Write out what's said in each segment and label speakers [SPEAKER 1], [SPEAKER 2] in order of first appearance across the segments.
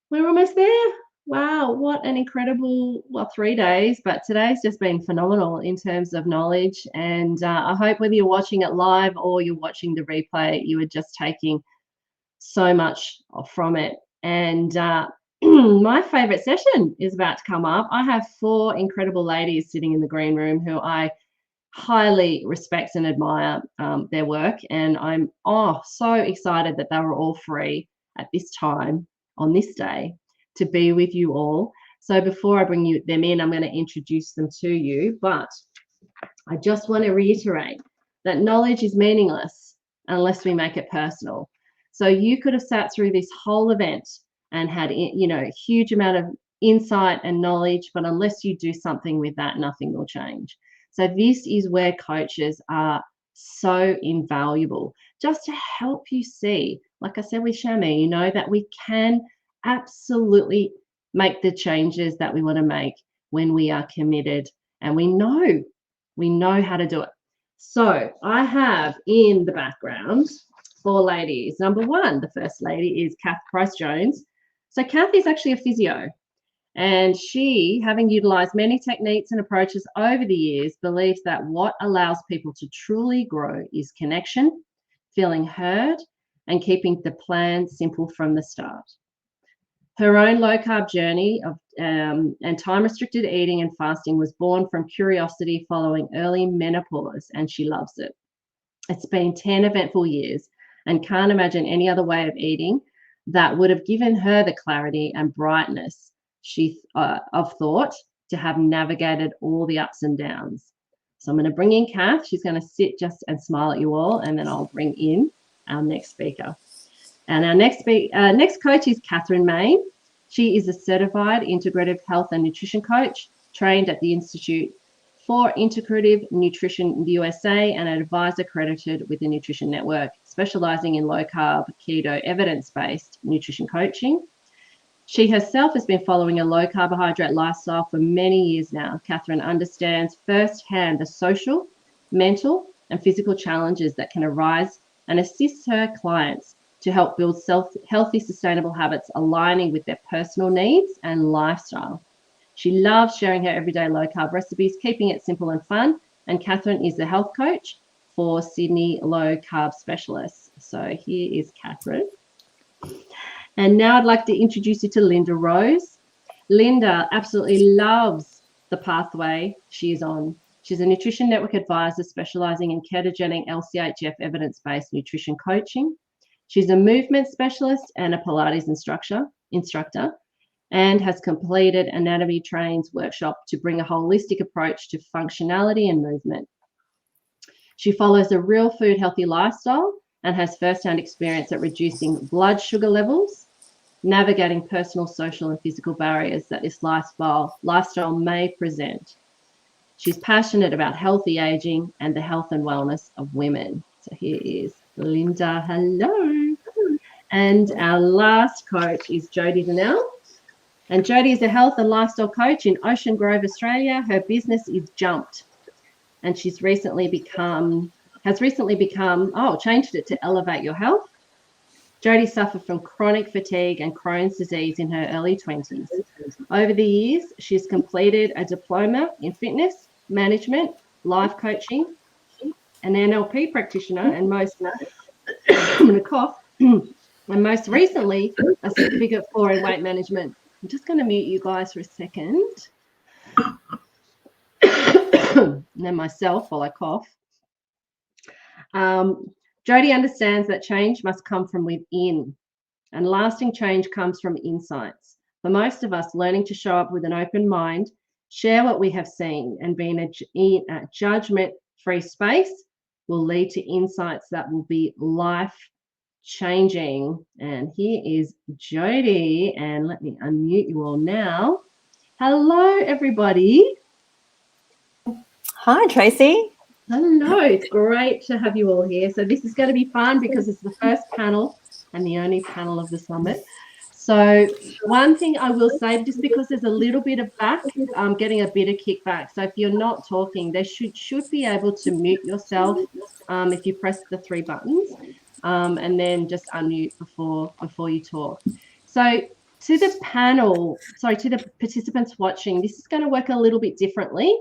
[SPEAKER 1] We're almost there. Wow, what an incredible, 3 days, but today's just been phenomenal in terms of knowledge. And I hope whether you're watching it live or you're watching the replay, you are just taking so much from it. And my favorite session is about to come up. I have 4 incredible ladies sitting in the green room who I highly respect and admire their work. And I'm so excited that they were all free at this time on this day to be with you all. So before I bring them in, I'm going to introduce them to you. But I just want to reiterate that knowledge is meaningless unless we make it personal. So you could have sat through this whole event and had, a huge amount of insight and knowledge, but unless you do something with that, nothing will change. So this is where coaches are so invaluable, just to help you see, like I said with Shami, that we can absolutely make the changes that we want to make when we are committed and we know how to do it. So I have in the background 4 ladies. Number 1, the first lady is Kath Pryce-Jones. So Kath is actually a physio, and she, having utilized many techniques and approaches over the years, believes that what allows people to truly grow is connection, feeling heard, and keeping the plan simple from the start. Her own low-carb journey of and time-restricted eating and fasting was born from curiosity following early menopause, and she loves it. It's been 10 eventful years and can't imagine any other way of eating that would have given her the clarity and brightness of thought to have navigated all the ups and downs. So I'm going to bring in Kath. She's going to sit just and smile at you all, and then I'll bring in our next speaker. And our next coach is Kathryn Mayne. She is a certified integrative health and nutrition coach, trained at the Institute for Integrative Nutrition in the USA and an advisor accredited with the Nutrition Network, specialising in low-carb, keto, evidence-based nutrition coaching. She herself has been following a low-carbohydrate lifestyle for many years now. Kathryn understands firsthand the social, mental, and physical challenges that can arise and assists her clients to help build healthy, sustainable habits aligning with their personal needs and lifestyle. She loves sharing her everyday low-carb recipes, keeping it simple and fun. And Kathryn is the health coach for Sydney low-carb specialists. So here is Kathryn. And now I'd like to introduce you to Linda Rose. Linda absolutely loves the pathway she is on. She's a Nutrition Network advisor specialising in ketogenic LCHF evidence-based nutrition coaching. She's a movement specialist and a Pilates instructor and has completed Anatomy Trains workshop to bring a holistic approach to functionality and movement. She follows a real food healthy lifestyle and has first-hand experience at reducing blood sugar levels, navigating personal, social, and physical barriers that this lifestyle may present. She's passionate about healthy aging and the health and wellness of women. So here is Linda. Hello. And our last coach is Jodie Donnell. And Jodie is a health and lifestyle coach in Ocean Grove, Australia. Her business is Jumped. And she's changed it to Elevate Your Health. Jodie suffered from chronic fatigue and Crohn's disease in her early 20s. Over the years, she's completed a diploma in fitness, management, life coaching, an NLP practitioner, and most recently, a certificate in weight management. I'm just going to mute you guys for a second. And then myself while I cough. Jodie understands that change must come from within, and lasting change comes from insights. For most of us, learning to show up with an open mind, share what we have seen, and be in a judgment-free space will lead to insights that will be life-changing. And here is Jodie, and let me unmute you all now. Hello, everybody.
[SPEAKER 2] Hi, Tracy.
[SPEAKER 1] Hello, it's great to have you all here. So this is going to be fun because it's the first panel and the only panel of the summit. So one thing I will say, just because there's a little bit of back, I'm getting a bit of kickback. So if you're not talking, they should be able to mute yourself if you press the 3 buttons, and then just unmute before you talk. So To the panel, sorry, to the participants watching, this is going to work a little bit differently.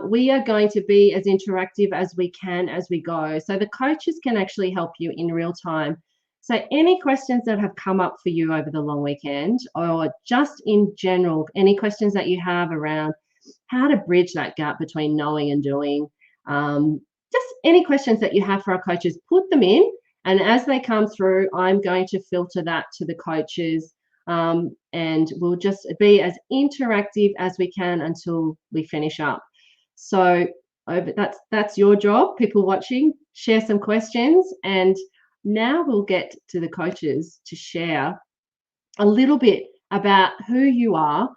[SPEAKER 1] We are going to be as interactive as we can as we go. So the coaches can actually help you in real time. So any questions that have come up for you over the long weekend, or just in general, any questions that you have around how to bridge that gap between knowing and doing, just any questions that you have for our coaches, put them in. And as they come through, I'm going to filter that to the coaches, and we'll just be as interactive as we can until we finish up. So that's your job, people watching. Share some questions, and now we'll get to the coaches to share a little bit about who you are,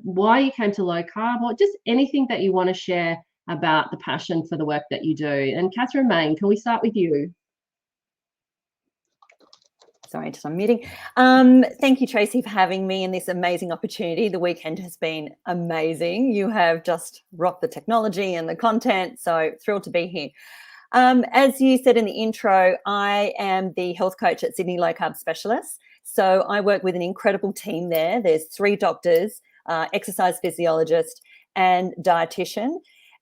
[SPEAKER 1] why you came to low carb, or just anything that you want to share about the passion for the work that you do. And Kathryn Mayne, can we start with you?
[SPEAKER 2] Sorry, just unmuting. Thank you, Tracy, for having me in this amazing opportunity. The weekend has been amazing. You have just rocked the technology and the content, so thrilled to be here. As you said in the intro, I am the health coach at Sydney Low Carb Specialists. So I work with an incredible team there. There's 3 doctors, exercise physiologist and dietitian,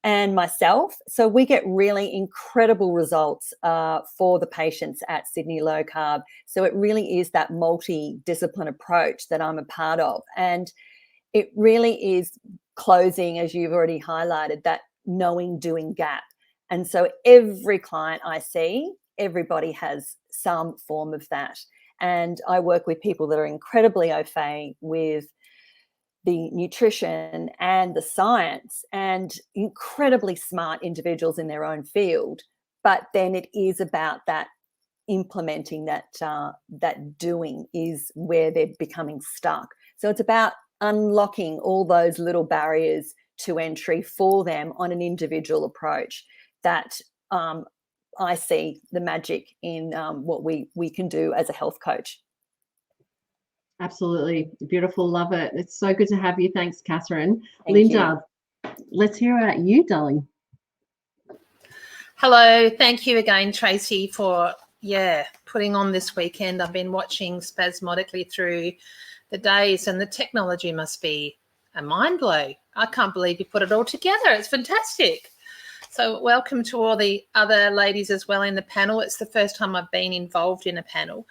[SPEAKER 2] and myself. So we get really incredible results for the patients at Sydney Low Carb. So it really is that multi-discipline approach that I'm a part of. And it really is closing, as you've already highlighted, that knowing doing gap. And so every client I see, everybody has some form of that. And I work with people that are incredibly au fait with the nutrition and the science, and incredibly smart individuals in their own field. But then it is about that implementing, that doing is where they're becoming stuck. So it's about unlocking all those little barriers to entry for them on an individual approach that I see the magic in what we can do as a health coach.
[SPEAKER 1] Absolutely. Beautiful. Love it. It's so good to have you. Thanks, Kathryn.
[SPEAKER 2] Thank
[SPEAKER 1] Linda,
[SPEAKER 2] you.
[SPEAKER 1] Let's hear about you, darling.
[SPEAKER 3] Hello. Thank you again, Tracy, for, putting on this weekend. I've been watching spasmodically through the days, and the technology must be a mind blow. I can't believe you put it all together. It's fantastic. So welcome to all the other ladies as well in the panel. It's the first time I've been involved in a panel.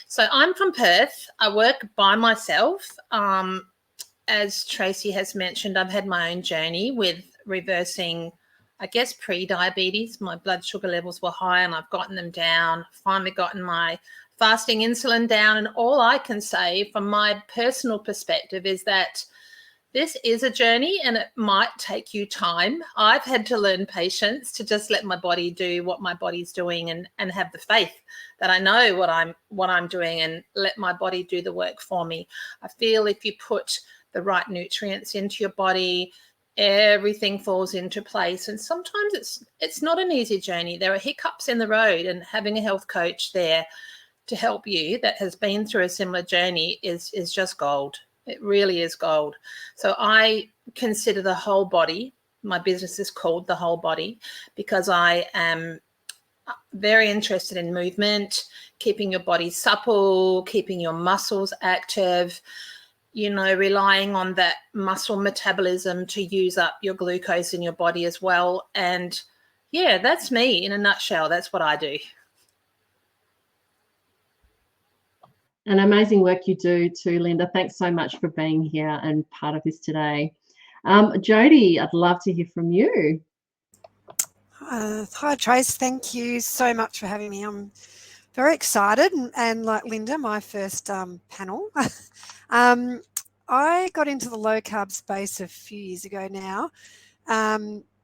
[SPEAKER 3] So I'm from Perth. I work by myself. As Tracy has mentioned, I've had my own journey with reversing, I guess, pre-diabetes. My blood sugar levels were high and I've gotten them down, finally gotten my fasting insulin down. And all I can say from my personal perspective is that this is a journey and it might take you time. I've had to learn patience, to just let my body do what my body's doing, and have the faith that I know what I'm doing, and let my body do the work for me. I feel if you put the right nutrients into your body, everything falls into place. And sometimes it's not an easy journey. There are hiccups in the road, and having a health coach there to help you that has been through a similar journey is just gold. It really is gold. So I consider the whole body. My business is called The Whole Body because I am very interested in movement, keeping your body supple, keeping your muscles active, relying on that muscle metabolism to use up your glucose in your body as well. And yeah, that's me in a nutshell. That's what I do.
[SPEAKER 1] An amazing work you do too, Linda. Thanks so much for being here and part of this today. Jody, I'd love to hear from you.
[SPEAKER 4] Hi, Trace. Thank you so much for having me. I'm very excited, and like Linda, my first panel. I got into the low carb space a few years ago now,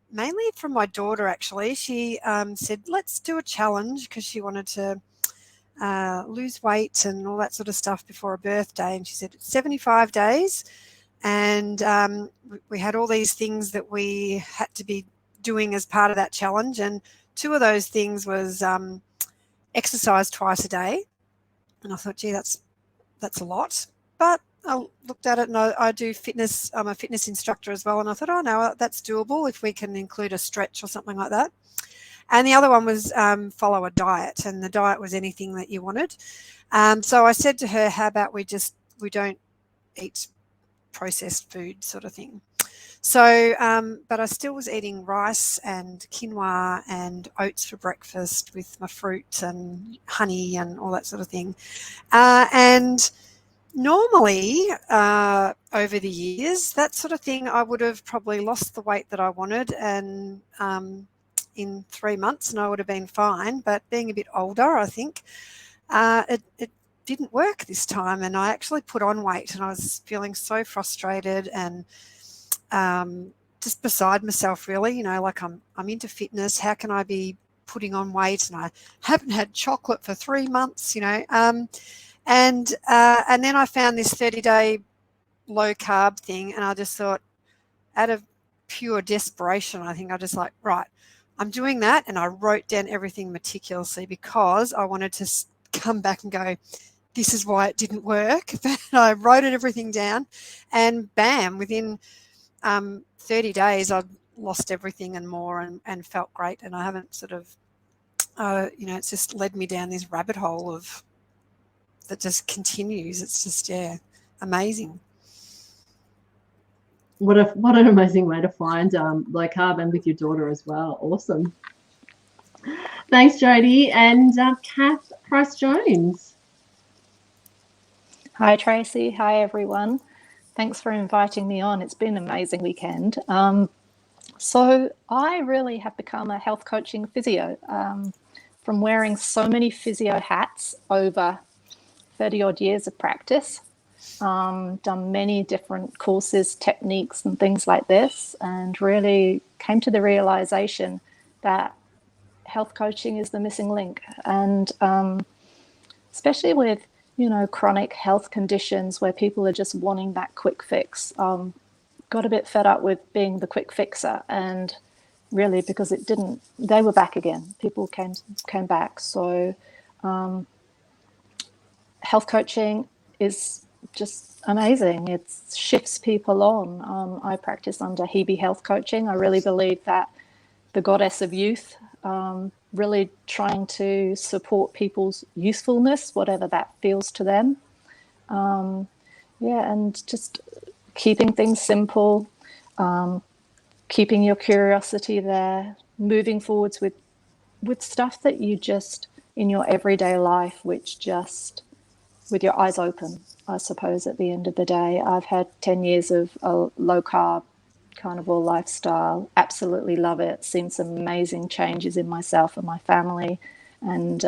[SPEAKER 4] mainly from my daughter, actually. She said, let's do a challenge, because she wanted to lose weight and all that sort of stuff before her birthday. And she said, it's 75 days. And we had all these things that we had to be doing as part of that challenge. And 2 of those things was exercise twice a day. And I thought, gee, that's a lot. But I looked at it, and I do fitness. I'm a fitness instructor as well. And I thought, oh, no, that's doable if we can include a stretch or something like that. And the other one was follow a diet, and the diet was anything that you wanted. So I said to her, how about we don't eat processed food sort of thing. So, but I still was eating rice and quinoa and oats for breakfast with my fruit and honey and all that sort of thing. And normally, over the years, that sort of thing, I would have probably lost the weight that I wanted and in 3 months, and I would have been fine. But being a bit older, I think, it didn't work this time, and I actually put on weight, and I was feeling so frustrated and just beside myself, really. You know, like I'm into fitness. How can I be putting on weight? And I haven't had chocolate for 3 months, you know. And then I found this 30-day low carb thing, and I just thought, out of pure desperation, I think I just like, right, I'm doing that. And I wrote down everything meticulously because I wanted to come back and go, this is why it didn't work. But I wrote everything down, and bam, within 30 days, I'd lost everything and more, and felt great. And I haven't sort of, you know, it's just led me down this rabbit hole of that just continues. It's just, yeah, amazing.
[SPEAKER 1] What an amazing way to find low carb, and with your daughter as well. Awesome. Thanks, Jodie. And Kath Pryce-Jones.
[SPEAKER 5] Hi, Tracy. Hi, everyone. Thanks for inviting me on. It's been an amazing weekend. So I really have become a health coaching physio from wearing so many physio hats over 30 odd years of practice. Done many different courses, techniques and things like this, and really came to the realization that health coaching is the missing link. And especially with, you know, chronic health conditions where people are just wanting that quick fix. Got a bit fed up with being the quick fixer, and really because it didn't, they were back again. People came back. So health coaching is just amazing. It shifts people on. I practice under Hebe Health Coaching. I really believe that the goddess of youth, really trying to support people's usefulness, whatever that feels to them. Yeah, and just keeping things simple, keeping your curiosity there, moving forwards with stuff that you just, in your everyday life, which just, with your eyes open, I suppose, at the end of the day. I've had 10 years of a low carb carnivore lifestyle. Absolutely love it. Seen some amazing changes in myself and my family. And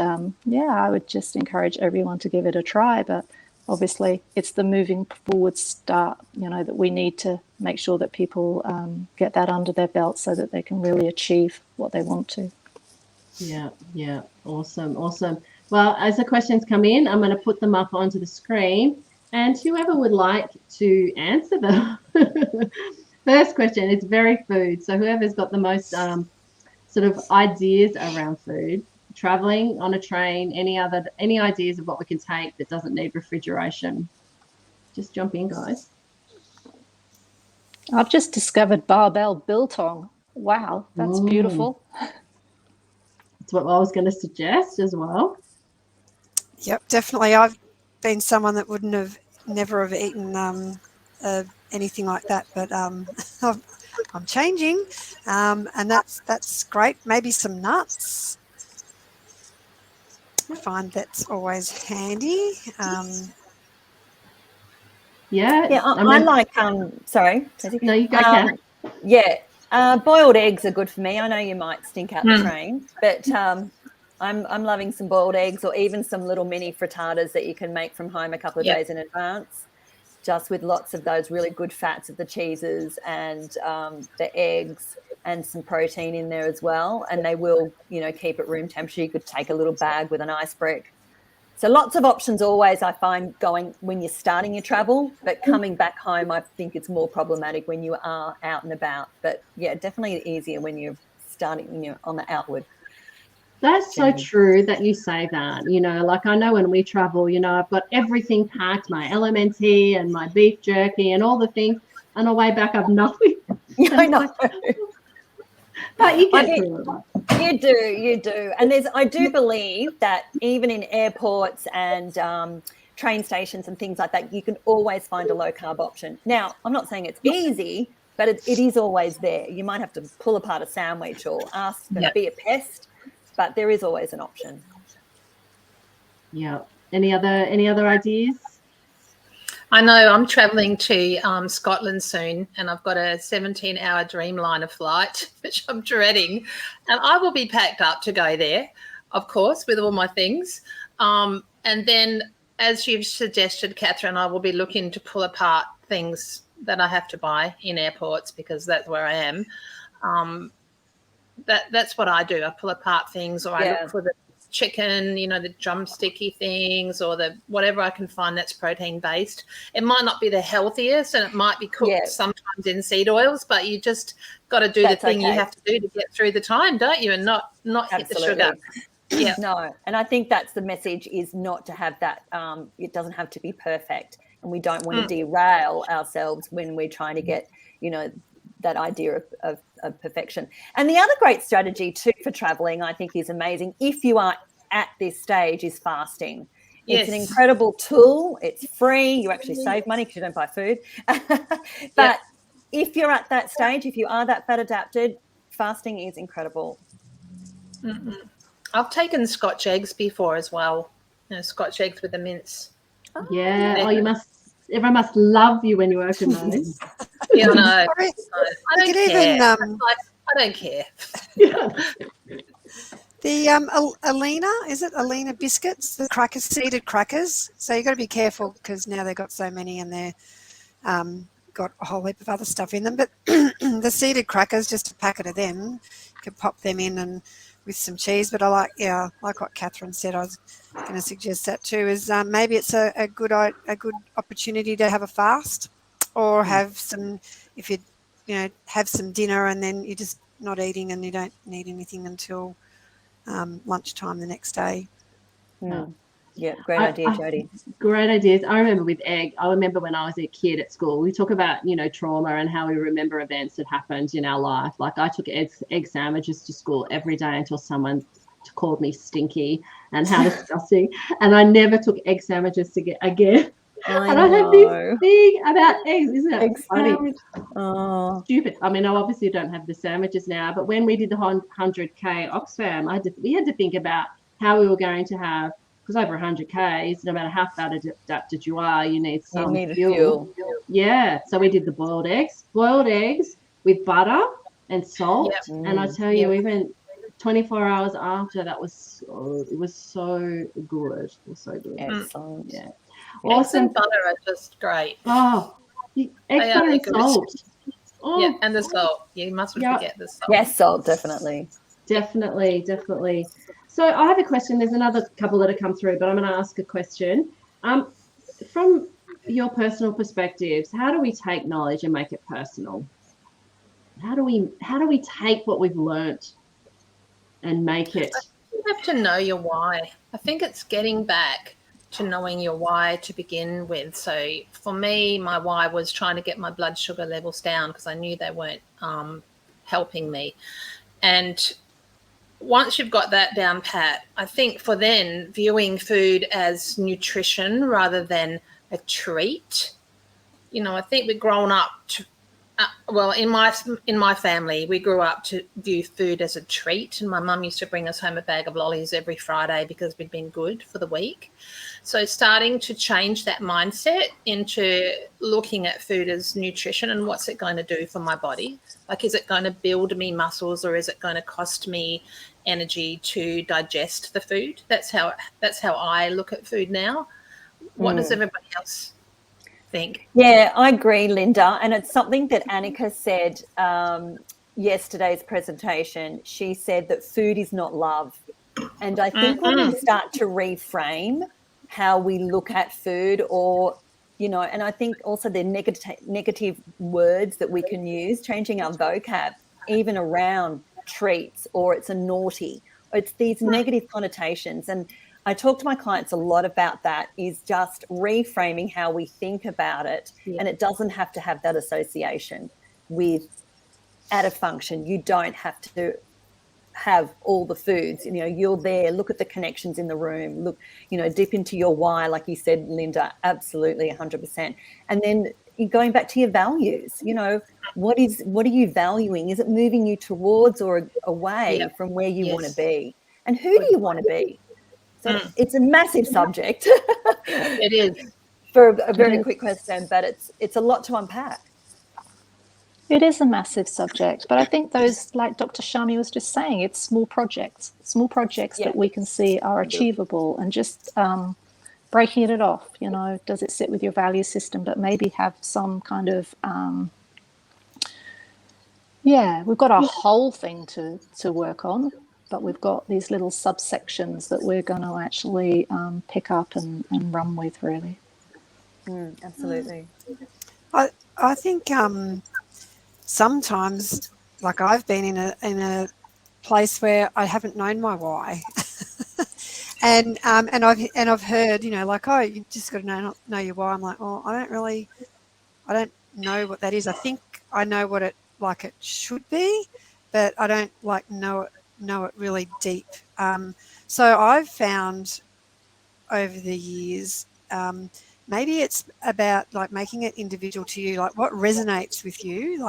[SPEAKER 5] yeah, I would just encourage everyone to give it a try. But obviously it's the moving forward start, you know, that we need to make sure that people get that under their belt so that they can really achieve what they want to.
[SPEAKER 1] Yeah. Awesome. Well, as the questions come in, I'm going to put them up onto the screen, and whoever would like to answer them. First question, it's very food. So whoever's got the most sort of ideas around food, traveling on a train, any ideas of what we can take that doesn't need refrigeration, just jump in, guys.
[SPEAKER 5] I've just discovered barbell biltong. Wow, that's beautiful.
[SPEAKER 1] That's what I was going to suggest as well.
[SPEAKER 4] Yep, definitely. I've been someone that never have eaten anything like that, but I'm changing, and that's great. Maybe some nuts. I find that's always handy.
[SPEAKER 2] Yeah, I like sorry.
[SPEAKER 1] No, you go, Kath.
[SPEAKER 2] Yeah, boiled eggs are good for me. I know you might stink out the train, but I'm loving some boiled eggs, or even some little mini frittatas that you can make from home a couple of days in advance, just with lots of those really good fats of the cheeses and the eggs and some protein in there as well. And they will, you know, keep at room temperature. You could take a little bag with an ice brick. So lots of options always, I find, going when you're starting your travel, but coming back home, I think it's more problematic when you are out and about. But yeah, definitely easier when you're starting, you know, on the outward.
[SPEAKER 1] That's so true that you say that. You know, like I know when we travel, you know, I've got everything packed, my LMNT and my beef jerky and all the things. On the way back, I've nothing.
[SPEAKER 2] I know.
[SPEAKER 1] But you
[SPEAKER 2] I
[SPEAKER 1] get
[SPEAKER 2] do-
[SPEAKER 1] through it.
[SPEAKER 2] You do. And I do believe that even in airports and train stations and things like that, you can always find a low carb option. Now, I'm not saying it's easy, but it is always there. You might have to pull apart a sandwich or ask and be a pest, but there is always an option.
[SPEAKER 1] Yeah. Any other ideas?
[SPEAKER 3] I know I'm travelling to Scotland soon, and I've got a 17-hour Dreamliner flight, which I'm dreading. And I will be packed up to go there, of course, with all my things. And then, as you've suggested, Kathryn, I will be looking to pull apart things that I have to buy in airports because that's where I am. That's what I do. I pull apart things, or I look for the chicken, the drumsticky things, or the whatever I can find that's protein based. It might not be the healthiest, and it might be cooked sometimes in seed oils, but you just got to do the thing you have to do to get through the time, don't you? And not hit the sugar. Yeah.
[SPEAKER 2] No, and I think that's the message, is not to have that. It doesn't have to be perfect, and we don't want to derail ourselves when we're trying to get, that idea of perfection. And the other great strategy too for traveling, I think, is amazing, if you are at this stage, is fasting. It's an incredible tool. It's free. You actually save money because you don't buy food. But if you're at that stage, if you are that fat adapted, fasting is incredible.
[SPEAKER 3] Mm-hmm. I've taken Scotch eggs before as well. Scotch eggs with the mince.
[SPEAKER 1] Yeah. Oh, everyone must love you when you open those.
[SPEAKER 3] Yeah, no. I don't care.
[SPEAKER 4] Even,
[SPEAKER 3] I don't care.
[SPEAKER 4] The Alina, is it Alina biscuits? The crackers, seeded crackers. So you've got to be careful because now they've got so many and they're got a whole heap of other stuff in them. But the seeded crackers, just a packet of them, you can pop them in and with some cheese. But I like what Kathryn said. I was going to suggest that too. Is maybe it's a good opportunity to have a fast, or have some, if you have some dinner and then you're just not eating and you don't need anything until lunchtime the next day.
[SPEAKER 2] Yeah, great idea, Jodie.
[SPEAKER 1] Great ideas. I remember with egg. I remember when I was a kid at school, we talk about trauma and how we remember events that happened in our life. Like I took egg sandwiches to school every day until someone called me stinky and how disgusting. And I never took egg sandwiches again. I have this thing about eggs, isn't it? Funny. Stupid. I mean, I obviously don't have the sandwiches now, but when we did the 100K Oxfam, we had to think about how we were going to have, because over 100Ks, no matter how fat adapted you are, you need some fuel. Yeah. So we did the boiled eggs with butter and salt. Yep. And I tell you, even 24 hours after, it was so good. It was so good.
[SPEAKER 2] Excellent.
[SPEAKER 1] Yeah.
[SPEAKER 3] Eggs and butter are just great.
[SPEAKER 1] Oh, eggs, butter, and salt.
[SPEAKER 3] Yeah, and the salt. You mustn't forget the salt.
[SPEAKER 2] Yes, salt, definitely.
[SPEAKER 1] Definitely. So I have a question. There's another couple that have come through, but I'm going to ask a question. From your personal perspectives, how do we take knowledge and make it personal? How do we take what we've learnt and make it?
[SPEAKER 3] You have to know your why. I think it's getting back to knowing your why to begin with. So for me, my why was trying to get my blood sugar levels down because I knew they weren't helping me. And once you've got that down pat, I think for then viewing food as nutrition rather than a treat. I think we've grown up to, in my family, we grew up to view food as a treat, and my mum used to bring us home a bag of lollies every Friday because we'd been good for the week. So starting to change that mindset into looking at food as nutrition and what's it going to do for my body? Like, is it going to build me muscles or is it going to cost me energy to digest the food? That's how I look at food now. What does everybody else think?
[SPEAKER 2] Yeah, I agree, Linda. And it's something that Annika said yesterday's presentation. She said that food is not love. And I think when we start to reframe how we look at food, or, and I think also the negative words that we can use, changing our vocab, even around treats, or it's a naughty, it's these negative connotations. And I talk to my clients a lot about that, is just reframing how we think about it. And it doesn't have to have that association with at a function. You don't have to have all the foods. You know, you're there, look at the connections in the room, look, you know, dip into your why, like you said, Linda, absolutely 100%. And then going back to your values, you know, what are you valuing? Is it moving you towards or away from where you want to be? And who do you want to be? So it's a massive subject.
[SPEAKER 3] It is.
[SPEAKER 2] For a very quick question, but it's a lot to unpack.
[SPEAKER 5] It is a massive subject, but I think those, like Dr. Shami was just saying, it's small projects that we can see are achievable, and just breaking it off, you know, does it sit with your value system, but maybe have some kind of, we've got a whole thing to work on, but we've got these little subsections that we're going to actually pick up and run with, really.
[SPEAKER 2] Absolutely.
[SPEAKER 4] I think sometimes, like, I've been in a place where I haven't known my why, and I've heard, you know, like, oh, you just got to know your why. I'm like, oh, I don't know what that is. I think I know what it should be, but I don't know it really deep. So I've found over the years, maybe it's about making it individual to you, like what resonates with you.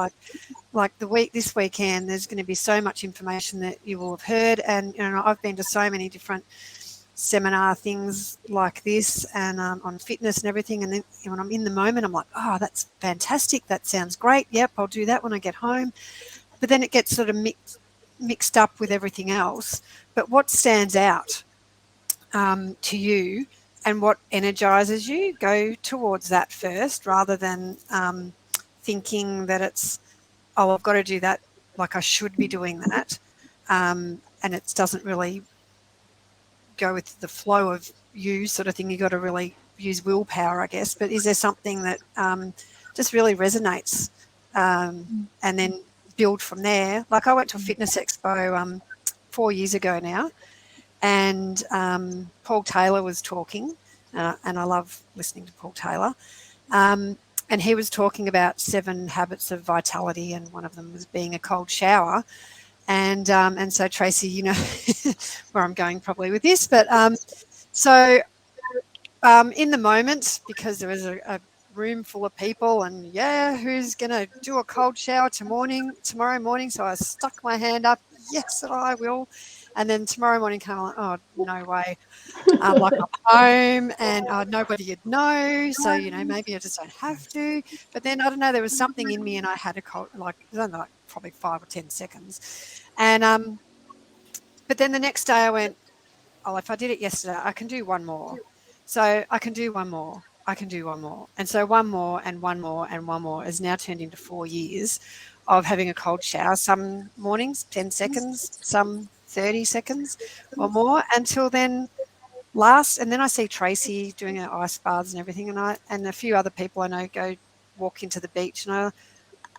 [SPEAKER 4] Like this weekend, there's going to be so much information that you will have heard, and you know, I've been to so many different seminar things like this, and on fitness and everything. And then when I'm in the moment, I'm like, oh, that's fantastic. That sounds great. Yep, I'll do that when I get home. But then it gets sort of mixed up with everything else. But what stands out to you and what energizes you, go towards that first, rather than thinking that it's, oh, I've got to do that, like I should be doing that. And it doesn't really go with the flow of you, sort of thing. You got to really use willpower, I guess. But is there something that just really resonates, and then build from there? Like, I went to a fitness expo 4 years ago now, and Paul Taylor was talking, and I love listening to Paul Taylor. And he was talking about 7 habits of vitality, and one of them was being a cold shower. And so, Tracy, you know where I'm going probably with this, but in the moment, because there was a room full of people, and who's going to do a cold shower tomorrow morning? So I stuck my hand up, yes, I will. And then tomorrow morning came like, oh, no way. Like, I'm home, and nobody would know. So, you know, maybe I just don't have to. But then, I don't know, there was something in me, and I had a cold, like, I don't know, like probably 5 or 10 seconds. And but then the next day I went, oh, if I did it yesterday, I can do one more. So I can do one more. I can do one more. And so one more and one more and one more has now turned into 4 years of having a cold shower. Some mornings, 10 seconds, some 30 seconds or more, until then and then I see Tracy doing her ice baths and everything, and a few other people I know go walk into the beach, and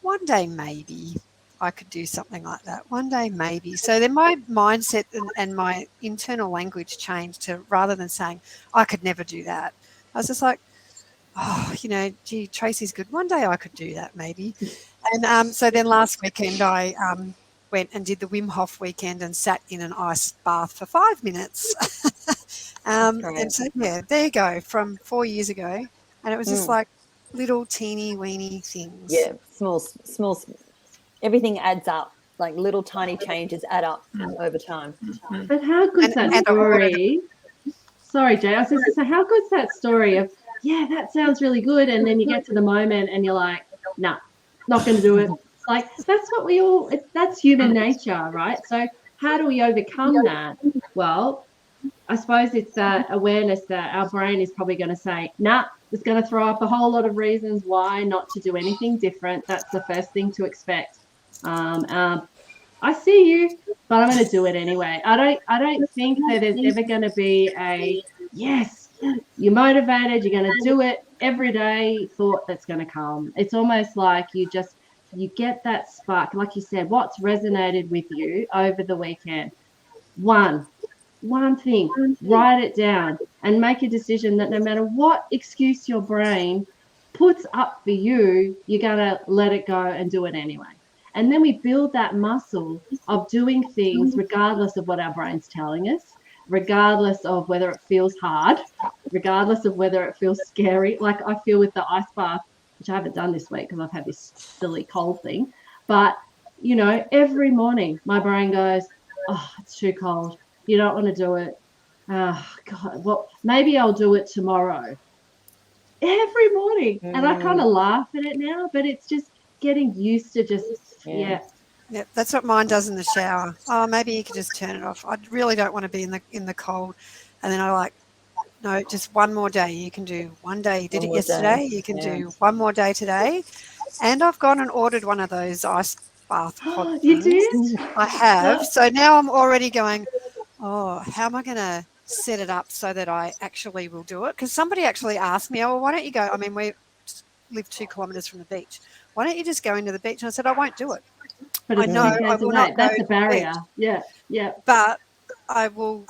[SPEAKER 4] one day maybe I could do something like that. One day maybe. So then my mindset and my internal language changed to, rather than saying I could never do that, I was just like, oh, you know, gee, Tracy's good. One day I could do that maybe. And so then last weekend I went and did the Wim Hof weekend and sat in an ice bath for 5 minutes. And so, yeah, there you go, from 4 years ago. And it was just like little teeny weeny things.
[SPEAKER 2] Yeah, small. Everything adds up. Like little tiny changes add up over time.
[SPEAKER 1] But how good's that story? Sorry, Jay. I was just, so how good's that story of, yeah, that sounds really good, and then you get to the moment and you're like, nah, not going to do it. Like, that's what that's human nature, right? So how do we overcome that? Well, I suppose it's awareness that our brain is probably going to say, nah, it's going to throw up a whole lot of reasons why not to do anything different. That's the first thing to expect. I see you, but I'm going to do it anyway. I don't think that there's ever going to be a, yes, you're motivated, you're going to do it every day thought that's going to come. It's almost like you get that spark. Like you said, what's resonated with you over the weekend? One thing, write it down and make a decision that no matter what excuse your brain puts up for you, you're going to let it go and do it anyway. And then we build that muscle of doing things regardless of what our brain's telling us, regardless of whether it feels hard, regardless of whether it feels scary. Like I feel with the ice bath, which I haven't done this week because I've had this silly cold thing. But, you know, every morning my brain goes, oh, it's too cold. You don't want to do it. Oh, God, well, maybe I'll do it tomorrow. Every morning. And I kind of laugh at it now, but it's just getting used to just,
[SPEAKER 4] Yeah, that's what mine does in the shower. Oh, maybe you could just turn it off. I really don't want to be in the cold. And then I like, no, just one more day. You can do one day. You did it yesterday. You can do one more day today. And I've gone and ordered one of those ice bath pod
[SPEAKER 1] You
[SPEAKER 4] things.
[SPEAKER 1] did?
[SPEAKER 4] I have. So now I'm already going, oh, how am I going to set it up so that I actually will do it? Because somebody actually asked me, oh, well, why don't you go? I mean, we live 2 kilometres from the beach. Why don't you just go into the beach? And I said, I won't do it.
[SPEAKER 1] But
[SPEAKER 4] I know I will not
[SPEAKER 1] That's
[SPEAKER 4] go
[SPEAKER 1] a barrier. Yeah.
[SPEAKER 4] But I will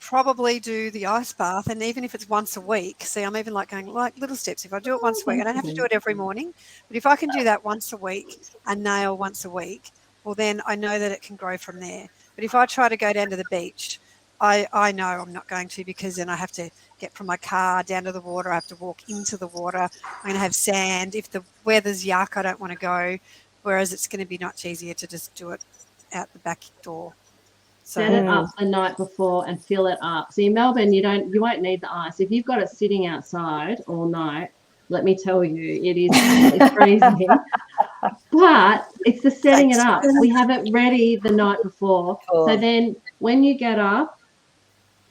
[SPEAKER 4] probably do the ice bath, and even if it's once a week, see, I'm even like going like little steps. If I do it once a week, I don't have to do it every morning, but if I can do that once a week and nail once a week, well, then I know that it can grow from there. But if I try to go down to the beach, I know I'm not going to, because then I have to get from my car down to the water. I have to walk into the water. I'm going to have sand. If the weather's yuck, I don't want to go, whereas it's going to be much easier to just do it out the back door. So,
[SPEAKER 1] set it up the night before and fill it up. So in Melbourne, you won't need the ice. If you've got it sitting outside all night, let me tell you, it's freezing. But it's the setting it up. We have it ready the night before. So then when you get up,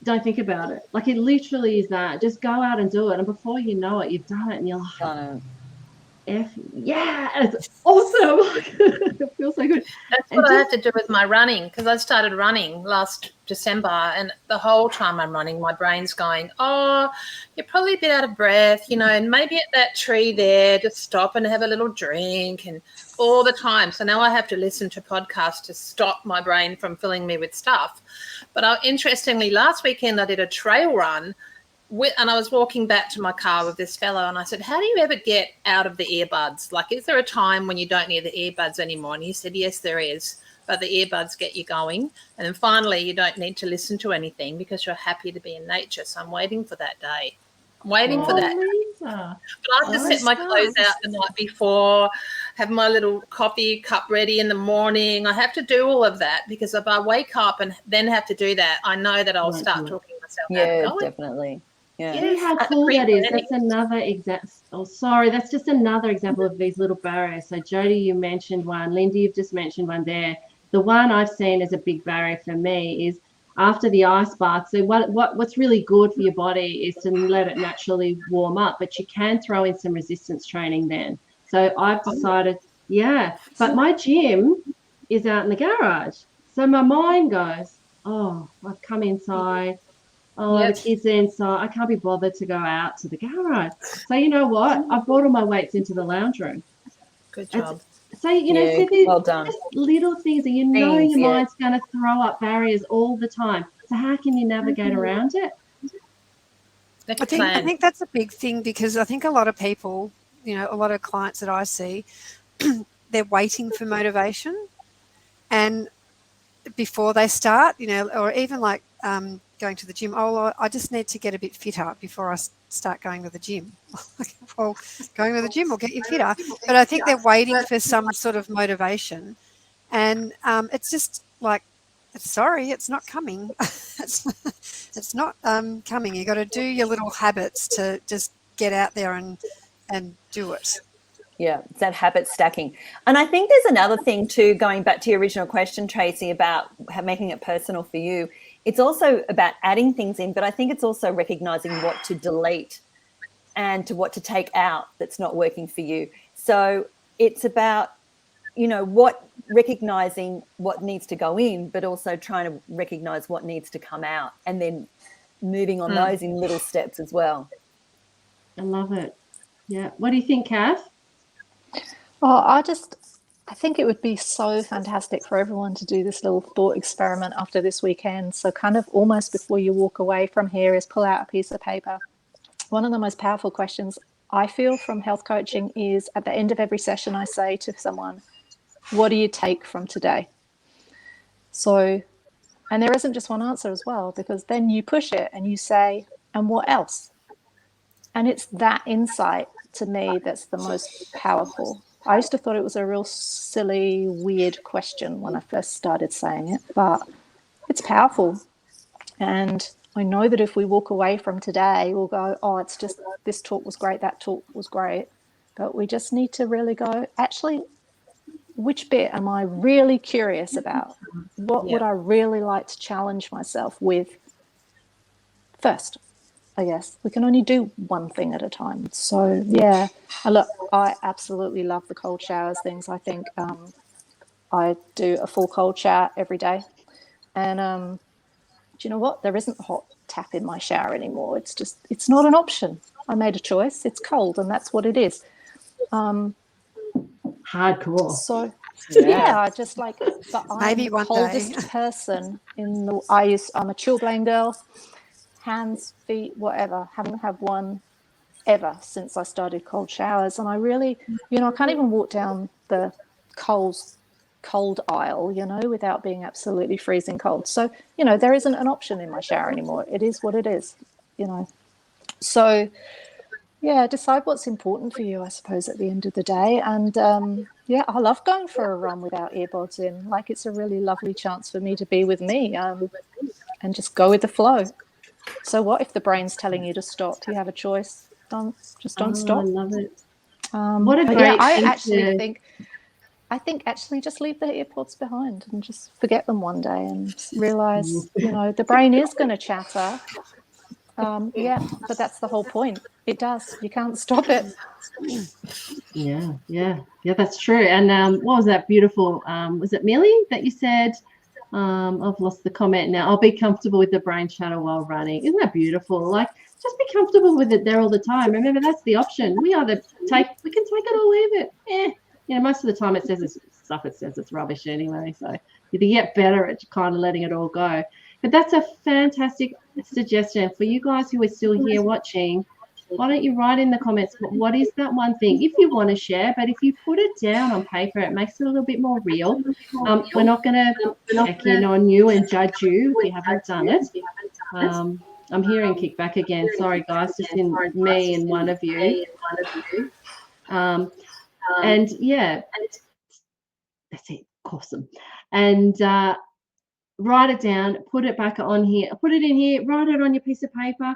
[SPEAKER 1] don't think about it. Like, it literally is that. Just go out and do it. And before you know it, you've done it, and you're like, yeah, it's awesome. It feels so good.
[SPEAKER 3] That's what I have to do with my running, because I started running last December, and the whole time I'm running, my brain's going, oh, you're probably a bit out of breath, you know, and maybe at that tree there, just stop and have a little drink, and all the time. So now I have to listen to podcasts to stop my brain from filling me with stuff. But interestingly, last weekend I did a trail run, and I was walking back to my car with this fellow, and I said, how do you ever get out of the earbuds? Like, is there a time when you don't need the earbuds anymore? And he said, yes, there is, but the earbuds get you going. And then finally, you don't need to listen to anything because you're happy to be in nature. So I'm waiting for that day. I'm waiting for that.
[SPEAKER 1] Lisa.
[SPEAKER 3] But I have to set my clothes out the night before, have my little coffee cup ready in the morning. I have to do all of that, because if I wake up and then have to do that, I know that I'll start talking myself out of going.
[SPEAKER 2] Definitely. Yeah.
[SPEAKER 1] See how cool that is. That's another example. Oh, sorry, that's just another example of these little barriers. So Jody, you mentioned one. Linda, you've just mentioned one there. The one I've seen as a big barrier for me is after the ice bath. So what's really good for your body is to let it naturally warm up, but you can throw in some resistance training then. So I've decided, but my gym is out in the garage. So my mind goes, oh, I've come inside. Oh, the kids are inside. I can't be bothered to go out to the garage. So you know what? I've brought all my weights into the lounge room.
[SPEAKER 3] Good job.
[SPEAKER 1] So, you know,
[SPEAKER 2] well done.
[SPEAKER 1] Just little things that your mind's going to throw up barriers all the time. So how can you navigate around it?
[SPEAKER 4] I think that's a big thing, because I think a lot of people, you know, a lot of clients that I see, they're waiting for motivation, and before they start, you know, or even like going to the gym. Oh, I just need to get a bit fitter before I start going to the gym. Well, going to the gym will get you fitter, but I think they're waiting for some sort of motivation, and it's just like, sorry, it's not coming. it's not coming. You got to do your little habits to just get out there and do it.
[SPEAKER 2] Yeah, it's that habit stacking. And I think there's another thing too, going back to your original question, Tracy, about making it personal for you. It's also about adding things in, but I think it's also recognizing what to delete and to what to take out that's not working for you. So it's about, you know, recognizing what needs to go in, but also trying to recognize what needs to come out, and then moving on those in little steps as well.
[SPEAKER 1] I love it. Yeah. What do you think, Kath?
[SPEAKER 5] Oh, I think it would be so fantastic for everyone to do this little thought experiment after this weekend. So kind of almost before you walk away from here is pull out a piece of paper. One of the most powerful questions I feel from health coaching is, at the end of every session, I say to someone, What do you take from today? So, and there isn't just one answer as well, because then you push it and you say, and what else? And it's that insight to me that's the most powerful. I used to thought it was a real silly, weird question when I first started saying it, but it's powerful. And I know that if we walk away from today, we'll go, oh, it's just this talk was great, that talk was great. But we just need to really go, actually, which bit am I really curious about? What would I really like to challenge myself with first? I guess we can only do one thing at a time. So yeah, I absolutely love the cold showers things. I think I do a full cold shower every day. And do you know what? There isn't a hot tap in my shower anymore. It's not an option. I made a choice. It's cold and that's what it is.
[SPEAKER 1] Hardcore.
[SPEAKER 5] So yeah, I just like, but I'm
[SPEAKER 4] Maybe
[SPEAKER 5] the
[SPEAKER 4] one
[SPEAKER 5] coldest
[SPEAKER 4] day.
[SPEAKER 5] person in the, I'm a chilblain girl, hands, feet, whatever. Haven't had one ever since I started cold showers. And I really, I can't even walk down the cold aisle, without being absolutely freezing cold. So, there isn't an option in my shower anymore. It is what it is, So yeah, decide what's important for you, I suppose, at the end of the day. And I love going for a run without earbuds in. Like, it's a really lovely chance for me to be with me and just go with the flow. So what if the brain's telling you to stop? You have a choice. Don't stop.
[SPEAKER 1] I love it.
[SPEAKER 5] What a great I think actually just leave the earpods behind and just forget them one day and realize, the brain is going to chatter. But that's the whole point. It does. You can't stop it.
[SPEAKER 1] Yeah, that's true. And what was that beautiful, was it Millie that you said, I've lost the comment now, I'll be comfortable with the brain chatter while running. Isn't that beautiful? Like, just be comfortable with it there all the time. Remember, that's the option. We can take it or leave it. Most of the time it says it's rubbish anyway. So you get better at kind of letting it all go. But that's a fantastic suggestion for you guys who are still here watching. Why don't you write in the comments, what is that one thing, if you want to share, but if you put it down on paper, it makes it a little bit more real. We're not going to check in on you and judge you if you haven't done it. I'm hearing kickback again. Sorry, guys, just in me and one of you. And yeah, that's it. Awesome. And write it down, put it back on here, put it in here, write it on your piece of paper,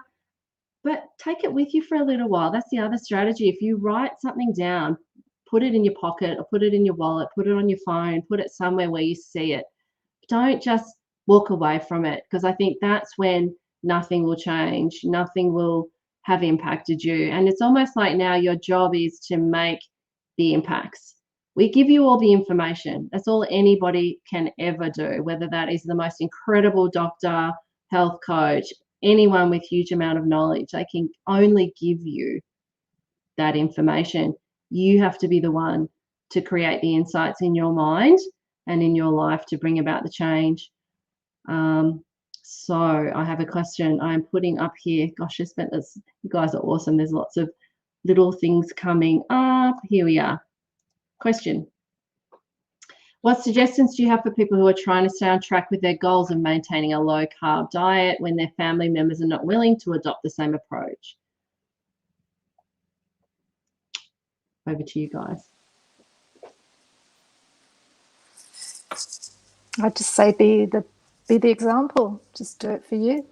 [SPEAKER 1] but take it with you for a little while. That's the other strategy. If you write something down, put it in your pocket or put it in your wallet, put it on your phone, put it somewhere where you see it. Don't just walk away from it, because I think that's when nothing will change. Nothing will have impacted you. And it's almost like now your job is to make the impacts. We give you all the information. That's all anybody can ever do, whether that is the most incredible doctor, health coach, anyone with huge amount of knowledge. They can only give you that information. You have to be the one to create the insights in your mind and in your life to bring about the change. So I have a question I'm putting up here. Gosh, I spent this. You guys are awesome. There's lots of little things coming up. Here we are. Question. What suggestions do you have for people who are trying to stay on track with their goals of maintaining a low carb diet when their family members are not willing to adopt the same approach? Over to you guys.
[SPEAKER 5] I'd just say be the example. Just do it for you.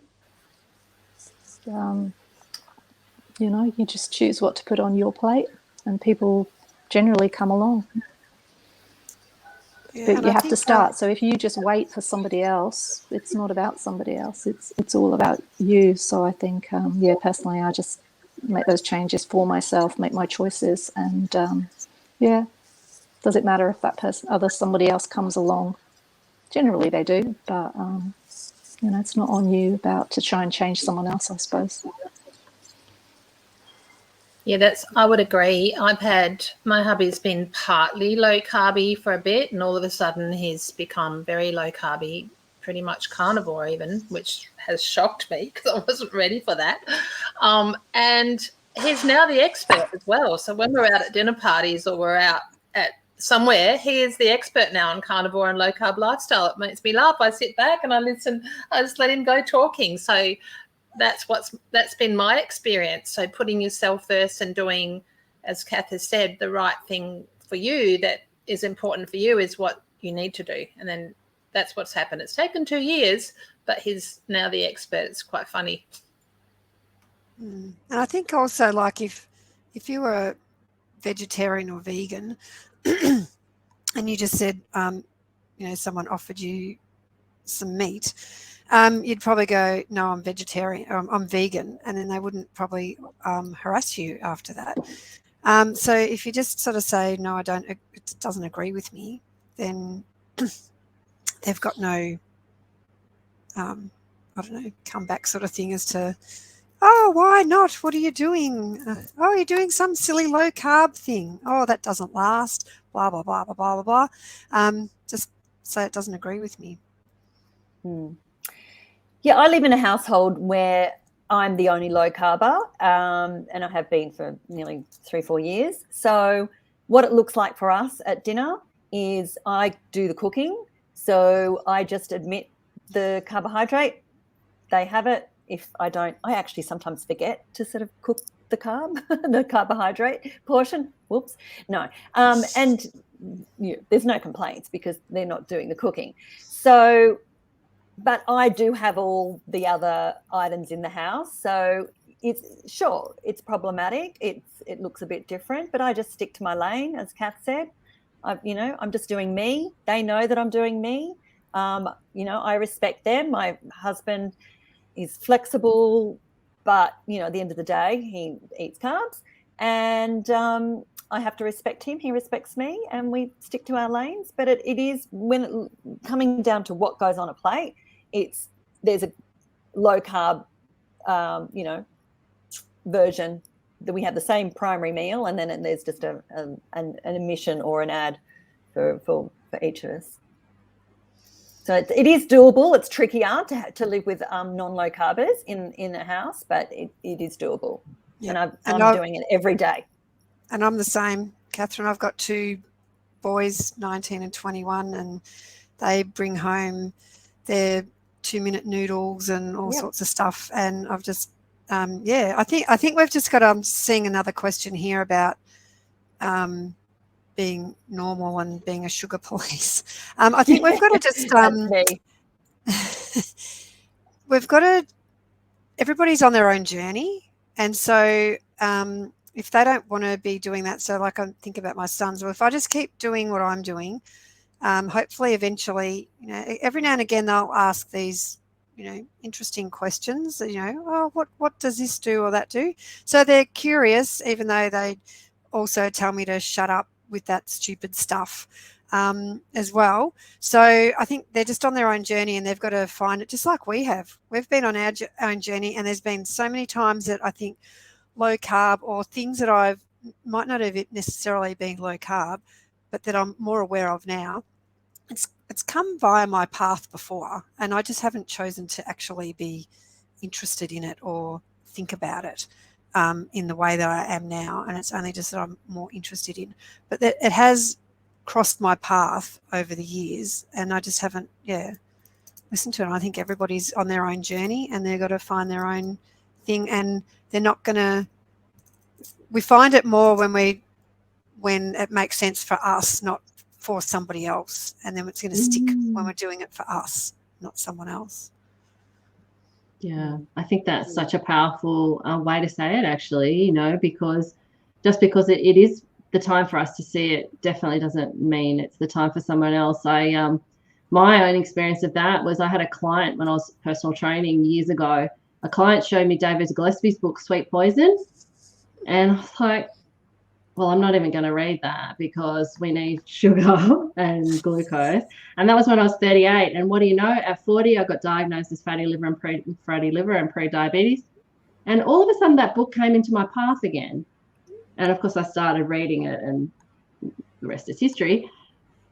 [SPEAKER 5] You just choose what to put on your plate, and people generally come along.
[SPEAKER 4] Yeah,
[SPEAKER 5] but you have to start. So if you just wait for somebody else, it's not about somebody else. It's all about you. So I think, personally, I just make those changes for myself, make my choices, and does it matter if that somebody else comes along? Generally they do, but it's not on you to try and change someone else, I suppose.
[SPEAKER 3] Yeah, I would agree. My hubby's been partly low carby for a bit, and all of a sudden he's become very low carby, pretty much carnivore even, which has shocked me because I wasn't ready for that. And he's now the expert as well. So when we're out at dinner parties or we're out at somewhere, he is the expert now on carnivore and low carb lifestyle. It makes me laugh. I sit back and I listen. I just let him go talking. So that's been my experience. So putting yourself first and doing, as Kath has said, the right thing for you that is important for you is what you need to do. And then that's what's happened. It's taken 2 years, but he's now the expert. It's quite funny.
[SPEAKER 4] And I think also, like, if you were vegetarian or vegan and you just said, someone offered you some meat, you'd probably go, no, I'm vegetarian, or I'm vegan, and then they wouldn't probably harass you after that. So if you just sort of say, no, I don't, it doesn't agree with me, then they've got no, comeback sort of thing as to, oh, why not? What are you doing? Oh, you're doing some silly low carb thing. Oh, that doesn't last. Blah, blah, blah, blah, blah, blah, blah. Just say it doesn't agree with me.
[SPEAKER 2] Yeah, I live in a household where I'm the only low carber, and I have been for nearly 3-4 years. So what it looks like for us at dinner is I do the cooking. So I just admit the carbohydrate. They have it. If I don't, I actually sometimes forget to sort of cook the the carbohydrate portion. Whoops. No. And there's no complaints because they're not doing the cooking. So, but I do have all the other items in the house. So it's problematic. It looks a bit different, but I just stick to my lane, as Kath said. I'm just doing me. They know that I'm doing me. I respect them. My husband is flexible, but at the end of the day, he eats carbs, and I have to respect him. He respects me, and we stick to our lanes. But it is coming down to what goes on a plate. There's a low carb, version that we have the same primary meal, and then there's just an omission or an add for each of us. So it is doable. It's trickier to live with non-low carbers in a house, but it is doable. Yeah. And I'm doing it every day.
[SPEAKER 4] And I'm the same, Kathryn. I've got 2 boys, 19 and 21, and they bring home their 2-minute noodles and all sorts of stuff. And I've just, I think we've just got. I'm seeing another question here about being normal and being a sugar police. I think we've got to just everybody's on their own journey, and so if they don't want to be doing that, so like I think about my sons, well, if I just keep doing what I'm doing, hopefully eventually, every now and again they'll ask these interesting questions, what does this do or that do? So they're curious, even though they also tell me to shut up with that stupid stuff as well. So I think they're just on their own journey, and they've got to find it just like we have. We've been on our own journey, and there's been so many times that I think low carb or things that I've might not have necessarily been low carb, but that I'm more aware of now. It's come via my path before, and I just haven't chosen to actually be interested in it or think about it in the way that I am now, and it's only just that I'm more interested in. But it has crossed my path over the years, and I just haven't, listened to it. I think everybody's on their own journey, and they've got to find their own thing, and they're not going to. We find it more when it makes sense for us, not for somebody else, and then it's going to stick when we're doing it for us, not someone else.
[SPEAKER 1] Yeah, I think that's such a powerful way to say it, actually, because just because it is the time for us to see it definitely doesn't mean it's the time for someone else. My own experience of that was I had a client when I was personal training years ago. A client showed me David Gillespie's book, Sweet Poison, and I was like, well, I'm not even going to read that because we need sugar and glucose. And that was when I was 38. And what do you know? At 40, I got diagnosed as fatty liver and pre-diabetes. And all of a sudden, that book came into my path again. And of course, I started reading it, and the rest is history.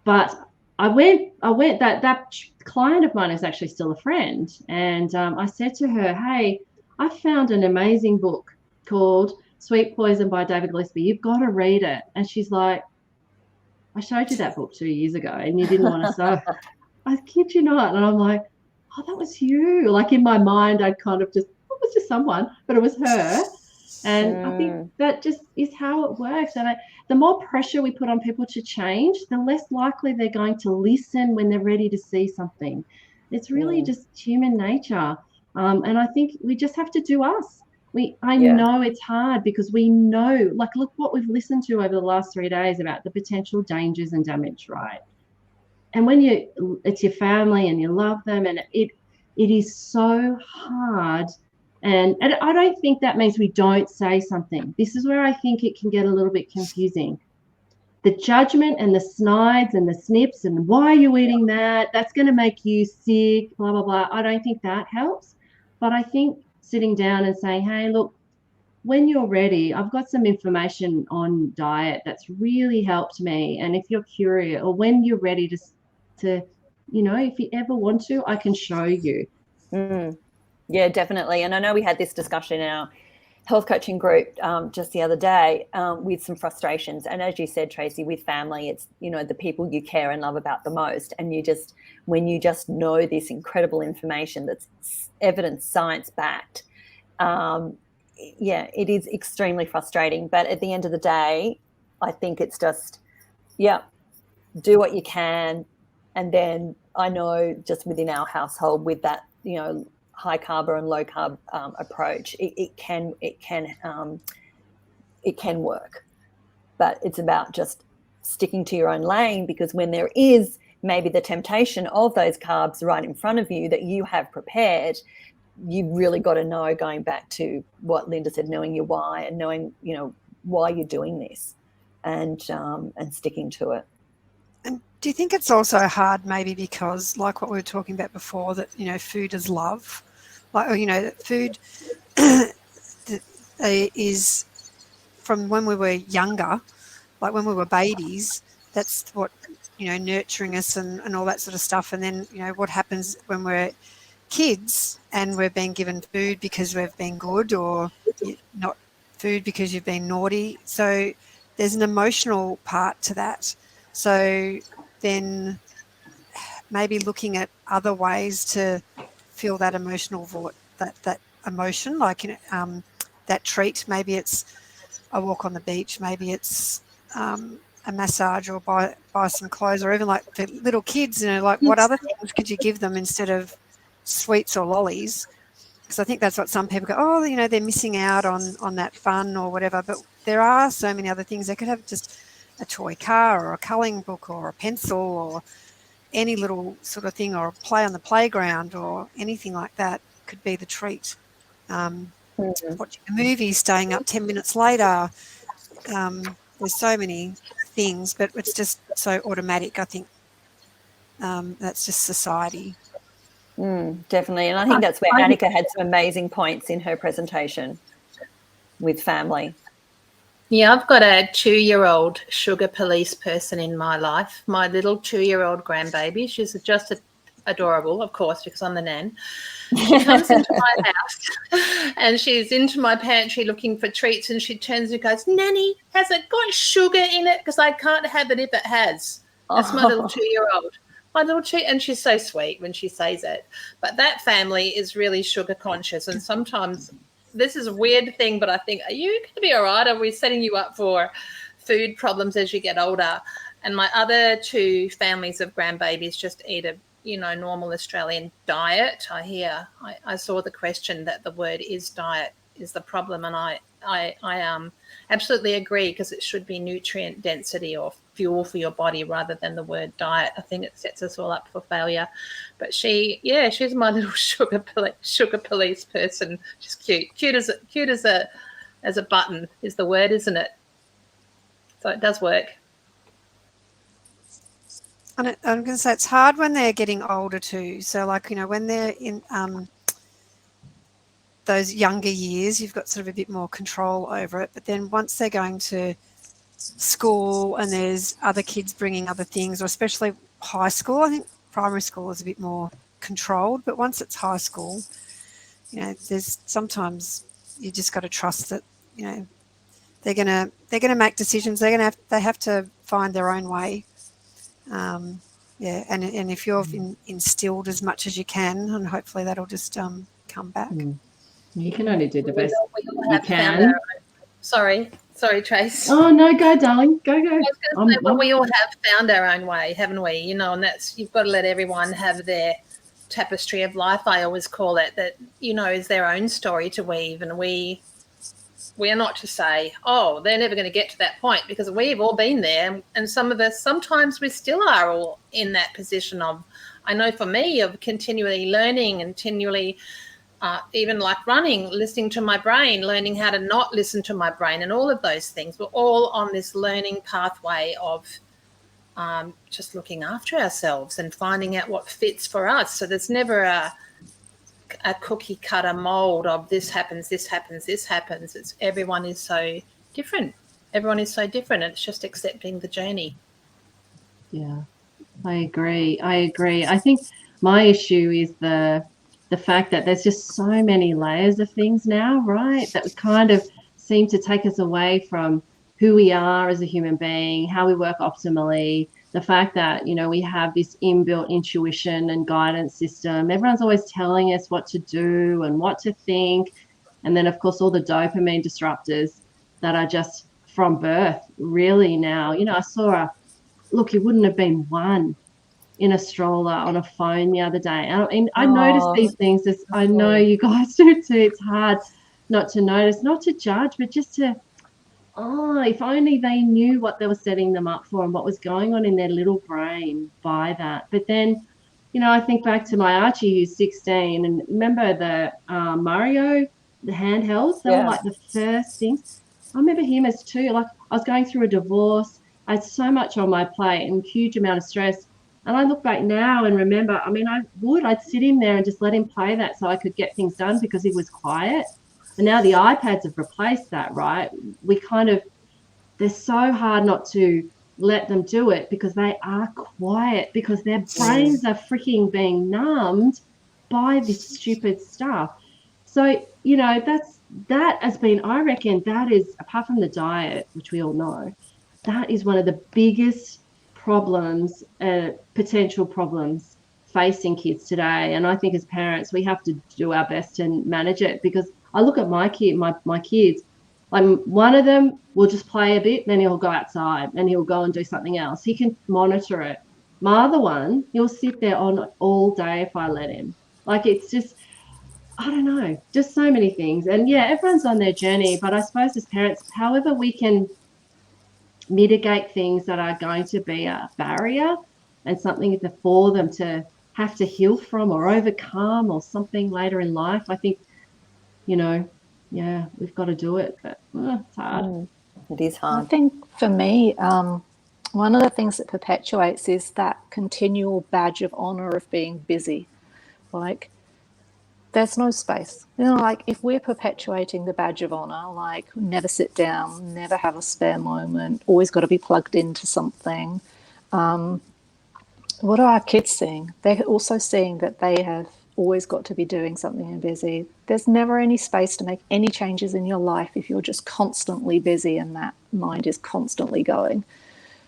[SPEAKER 1] But I went. That client of mine is actually still a friend. And I said to her, hey, I found an amazing book called Sweet Poison by David Gillespie. You've got to read it. And she's like, I showed you that book 2 years ago and you didn't want to sew. I kid you not. And I'm like, oh, that was you. Like in my mind, I'd kind of just, it was just someone, but it was her. And I think that just is how it works. And the more pressure we put on people to change, the less likely they're going to listen when they're ready to see something. It's really just human nature. And I think we just have to do us. I know it's hard because we know, like, look what we've listened to over the last 3 days about the potential dangers and damage, right? And when it's your family and you love them, and it is so hard. And I don't think that means we don't say something. This is where I think it can get a little bit confusing. The judgment and the snides and the snips and why are you eating that? That's going to make you sick, blah, blah, blah. I don't think that helps. But I think sitting down and saying, hey, look, when you're ready, I've got some information on diet that's really helped me. And if you're curious, or when you're ready to if you ever want to, I can show you.
[SPEAKER 2] Yeah, definitely. And I know we had this discussion in our health coaching group just the other day with some frustrations. And as you said, Tracy, with family, it's, the people you care and love about the most. And when you just know this incredible information that's evidence science backed, it is extremely frustrating. But at the end of the day, I think it's just, do what you can. And then I know just within our household with that, high carb and low carb approach, it can work, but it's about just sticking to your own lane, because when there is maybe the temptation of those carbs right in front of you that you have prepared, you've really got to know, going back to what Linda said, knowing your why and knowing, why you're doing this and sticking to it.
[SPEAKER 4] And do you think it's also hard maybe because, like what we were talking about before, that, food is love? Like, food is from when we were younger, like when we were babies, that's what, nurturing us and all that sort of stuff. And then, what happens when we're kids and we're being given food because we've been good, or not food because you've been naughty. So there's an emotional part to that. So then maybe looking at other ways to feel that emotional that emotion, like that treat. Maybe it's a walk on the beach, maybe it's a massage, or buy some clothes, or even like for little kids, like what other things could you give them instead of sweets or lollies? Because I think that's what some people go, oh, they're missing out on that fun or whatever. But there are so many other things. They could have just a toy car or a colouring book or a pencil or any little sort of thing, or play on the playground or anything like that could be the treat. Watching a movie, staying up 10 minutes later. There's so many things, but it's just so automatic. I think that's just society.
[SPEAKER 2] Definitely. And I think that's where Annika had some amazing points in her presentation with family.
[SPEAKER 3] Yeah, I've got a 2-year-old sugar police person in my life, my little 2-year-old grandbaby. She's just adorable, of course, because I'm the nan. She comes into my house and she's into my pantry looking for treats, and she turns and goes, Nanny, has it got sugar in it? Because I can't have it if it has. That's my little 2-year-old. And she's so sweet when she says it. But that family is really sugar conscious, and sometimes this is a weird thing, but I think, are you going to be all right? Are we setting you up for food problems as you get older? And my other 2 families of grandbabies just eat a, normal Australian diet. I saw the question that the word is diet is the problem, and I absolutely agree, because it should be nutrient density or fuel for your body rather than the word diet. I think it sets us all up for failure. But she's my little sugar police person. She's cute as a button is the word, isn't it? So it does work.
[SPEAKER 4] And I'm going to say it's hard when they're getting older too. So like, when they're in those younger years, you've got sort of a bit more control over it. But then once they're going to school and there's other kids bringing other things, or especially high school, I think primary school is a bit more controlled. But once it's high school, there's sometimes you just got to trust that, they're gonna make decisions. They have to find their own way. Yeah, and if you've instilled as much as you can, and hopefully that'll just come back.
[SPEAKER 1] You can only do the best
[SPEAKER 3] We
[SPEAKER 1] you
[SPEAKER 3] have found
[SPEAKER 1] can.
[SPEAKER 3] our own. Sorry, Trace.
[SPEAKER 1] Oh no, go, darling, go.
[SPEAKER 3] I was going to say, but we all have found our own way, haven't we? You know, and that's, you've got to let everyone have their tapestry of life, I always call it, that, you know, is their own story to weave, and we are not to say, oh, they're never going to get to that point, because we've all been there, and some of us, sometimes we still are all in that position of, I know for me, of continually learning and continually even like running, listening to my brain, learning how to not listen to my brain, and all of those things. We're all on this learning pathway of just looking after ourselves and finding out what fits for us. So there's never a cookie cutter mold of this happens, this happens, this happens. It's everyone is so different. Everyone is so different. And it's just accepting the journey.
[SPEAKER 1] Yeah, I agree. I think my issue is the fact that there's just so many layers of things now, right? That kind of seem to take us away from who we are as a human being, how we work optimally, the fact that, you know, we have this inbuilt intuition and guidance system. Everyone's always telling us what to do and what to think. And then, of course, all the dopamine disruptors that are just from birth, really now. You know, I saw look, it wouldn't have been one in a stroller on a phone the other day. And I noticed these things, as I know you guys do too. It's hard not to notice, not to judge, but just to, if only they knew what they were setting them up for and what was going on in their little brain by that. But then, you know, I think back to my Archie, who's 16, and remember the Mario, the handhelds, they were like the first things. I remember him as two. Like, I was going through a divorce. I had so much on my plate and huge amount of stress. And I look back now and remember, I mean, I'd sit in there and just let him play that so I could get things done because he was quiet. And now the iPads have replaced that, right? They're so hard not to let them do it because they are quiet, because their brains are freaking being numbed by this stupid stuff. So, you know, that has been, I reckon that is, apart from the diet, which we all know, that is one of the biggest problems, potential problems facing kids today. And I think as parents, we have to do our best to manage it, because I look at my kids, like one of them will just play a bit, then he'll go outside and he'll go and do something else. He can monitor it. My other one, he'll sit there on all day if I let him. Like, it's just, I don't know, just so many things. And yeah, everyone's on their journey, but I suppose as parents, however we can mitigate things that are going to be a barrier and something for them to have to heal from or overcome or something later in life, I think, you know, yeah, we've got to do it, but it's hard.
[SPEAKER 2] It is hard.
[SPEAKER 5] I think for me, one of the things that perpetuates is that continual badge of honor of being busy. Like, there's no space. You know, like, if we're perpetuating the badge of honor, like never sit down, never have a spare moment, always got to be plugged into something, what are our kids seeing? They're also seeing that they have always got to be doing something and busy. There's never any space to make any changes in your life if you're just constantly busy and that mind is constantly going.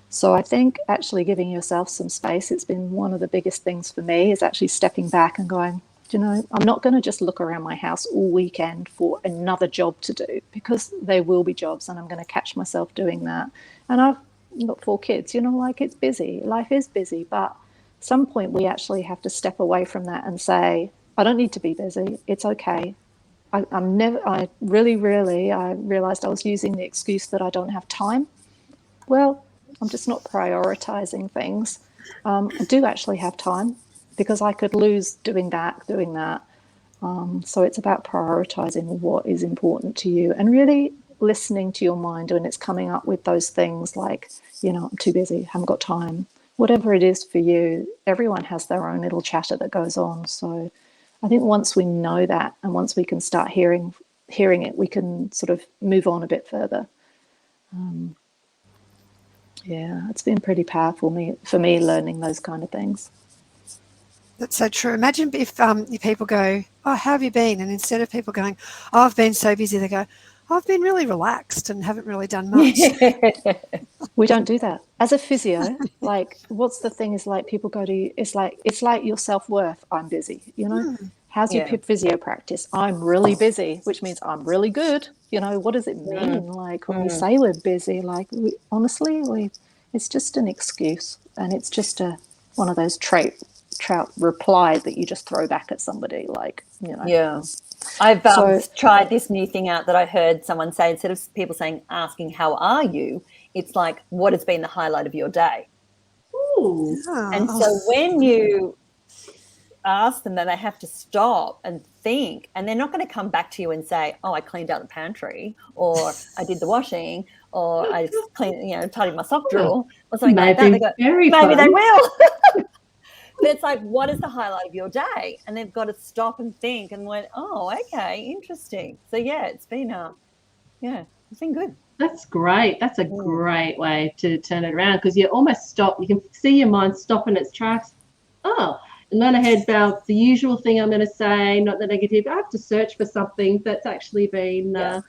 [SPEAKER 5] So I think actually giving yourself some space, it's been one of the biggest things for me, is actually stepping back and going, you know, I'm not going to just look around my house all weekend for another job to do, because there will be jobs and I'm going to catch myself doing that. And I've got 4 kids, you know, like, it's busy. Life is busy. But at some point we actually have to step away from that and say, I don't need to be busy. It's okay. I realized I was using the excuse that I don't have time. Well, I'm just not prioritizing things. I do actually have time, because I could lose doing that. So it's about prioritizing what is important to you and really listening to your mind when it's coming up with those things like, you know, I'm too busy, haven't got time, whatever it is for you. Everyone has their own little chatter that goes on. So I think once we know that, and once we can start hearing it, we can sort of move on a bit further. Yeah, it's been pretty powerful for me learning those kind of things.
[SPEAKER 4] That's so true. Imagine if people go, oh, how have you been? And instead of people going, oh, I've been so busy, they go, I've been really relaxed and haven't really done much.
[SPEAKER 5] We don't do that. As a physio, like, what's the thing is, like, people go to, it's like your self-worth. I'm busy, you know. How's your physio practice? I'm really busy, which means I'm really good. You know, what does it mean? Like, when we say we're busy, like, honestly, it's just an excuse, and it's just one of those trout replies that you just throw back at somebody, like, you know.
[SPEAKER 2] Yeah. I've tried this new thing out that I heard someone say, instead of people asking, how are you? It's like, what has been the highlight of your day?
[SPEAKER 1] Ooh.
[SPEAKER 2] And so when you ask them, that they have to stop and think, and they're not going to come back to you and say, oh, I cleaned out the pantry, or I did the washing, or I cleaned, tidied my sock drawer, or something like that. They go, maybe they will. But it's like, what is the highlight of your day? And they've got to stop and think and went, oh, okay, interesting. So yeah, it's been good.
[SPEAKER 1] That's great. That's a great way to turn it around, because you almost stop. You can see your mind stop in its tracks. Oh, and then ahead about the usual thing I'm going to say, not the negative. I have to search for something that's actually been a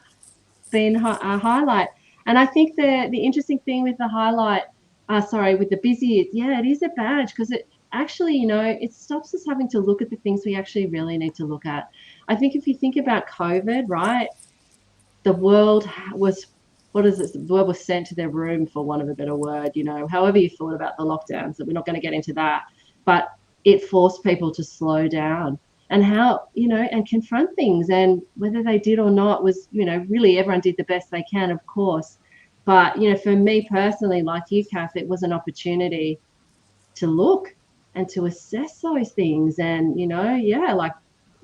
[SPEAKER 1] highlight. And I think the interesting thing with the highlight, with the busy, it is a badge, because it actually, it stops us having to look at the things we actually really need to look at. I think if you think about COVID, right, the world was, the world was sent to their room, for want of a better word, however you thought about the lockdowns, that we're not going to get into that, but it forced people to slow down, and how, and confront things, and whether they did or not was, really everyone did the best they can, of course. But, for me personally, like you, Kath, it was an opportunity to look and to assess those things. And, like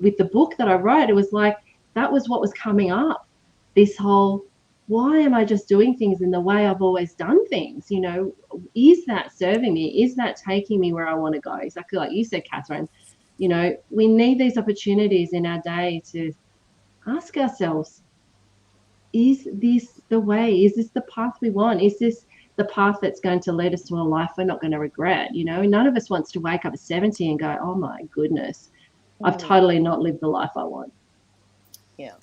[SPEAKER 1] with the book that I wrote, it was like, that was what was coming up. This whole, why am I just doing things in the way I've always done things? Is that serving me? Is that taking me where I want to go? Exactly like you said, Kathryn. We need these opportunities in our day to ask ourselves, is this the way? Is this the path we want? Is this the path that's going to lead us to a life we're not going to regret? None of us wants to wake up at 70 and go, oh my goodness, I've totally not lived the life I want.
[SPEAKER 2] Yeah.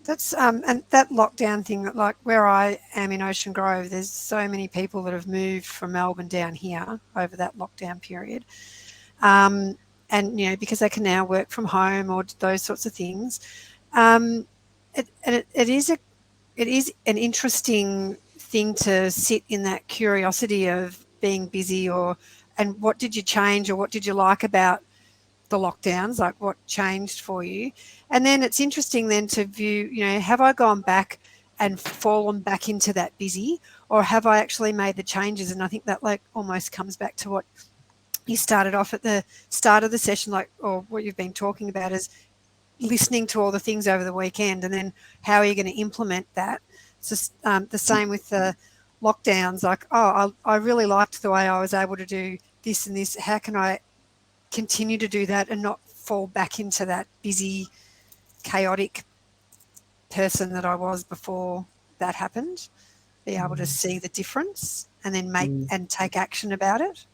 [SPEAKER 4] That's and that lockdown thing, like where I am in Ocean Grove, there's so many people that have moved from Melbourne down here over that lockdown period. And, because they can now work from home or those sorts of things. It is an interesting thing to sit in that curiosity of being busy, and what did you change, or what did you like about the lockdowns, like what changed for you? And then it's interesting then to view, have I gone back and fallen back into that busy, or have I actually made the changes? And I think that like almost comes back to what you started off at the start of the session, like, or what you've been talking about, is listening to all the things over the weekend, and then how are you going to implement that? So the same with the lockdowns, like, I really liked the way I was able to do this and this. How can I continue to do that and not fall back into that busy, chaotic person that I was before that happened? Be able to see the difference and then make and take action about it.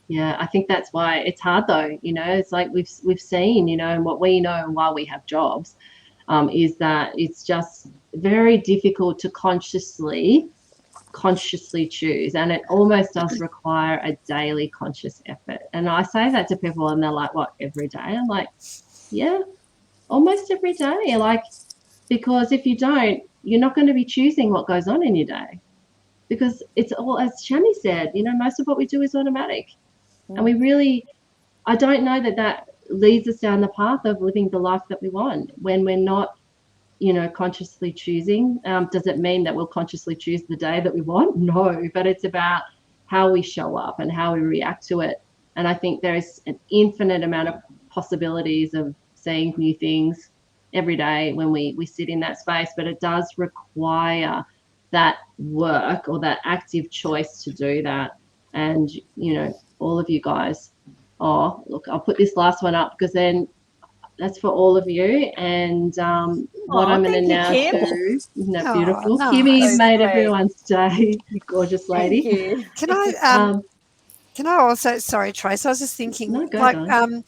[SPEAKER 1] Yeah, I think that's why it's hard though. It's like we've seen, and what we know and why we have jobs, is that it's just very difficult to consciously choose, and it almost does require a daily conscious effort. And I say that to people and they're like, what, every day? I'm like, yeah, almost every day. Like, because if you don't, you're not going to be choosing what goes on in your day, because it's all, as Shami said, most of what we do is automatic. And we really, I don't know that leads us down the path of living the life that we want when we're not, consciously choosing. Does it mean that we'll consciously choose the day that we want? No, but it's about how we show up and how we react to it. And I think there is an infinite amount of possibilities of seeing new things every day when we sit in that space, but it does require that work or that active choice to do that. And, all of you guys, look, I'll put this last one up because then that's for all of you. And what I'm going to now do, isn't that beautiful?
[SPEAKER 4] No,
[SPEAKER 1] Kimmy
[SPEAKER 2] so
[SPEAKER 1] made
[SPEAKER 2] sweet.
[SPEAKER 1] everyone's day, you gorgeous lady.
[SPEAKER 2] Thank you.
[SPEAKER 4] Can I also, sorry, Trace, I was just thinking,
[SPEAKER 1] No, go,
[SPEAKER 4] like,
[SPEAKER 1] darling.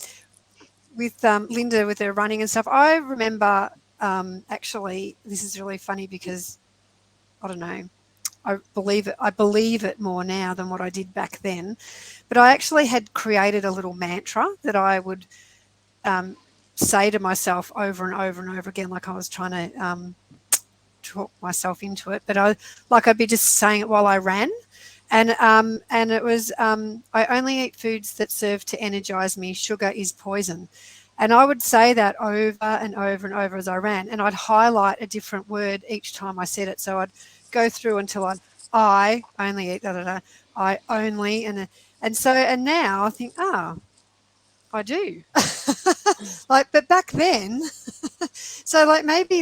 [SPEAKER 4] with Linda with her running and stuff, I remember actually, this is really funny because, I don't know, I believe it more now than what I did back then. But I actually had created a little mantra that I would say to myself over and over and over again, like I was trying to talk myself into it. But I'd be just saying it while I ran. And it was, I only eat foods that serve to energize me. Sugar is poison. And I would say that over and over and over as I ran. And I'd highlight a different word each time I said it. So I'd go through until I only eat I only, and now I think, I do. But back then, so maybe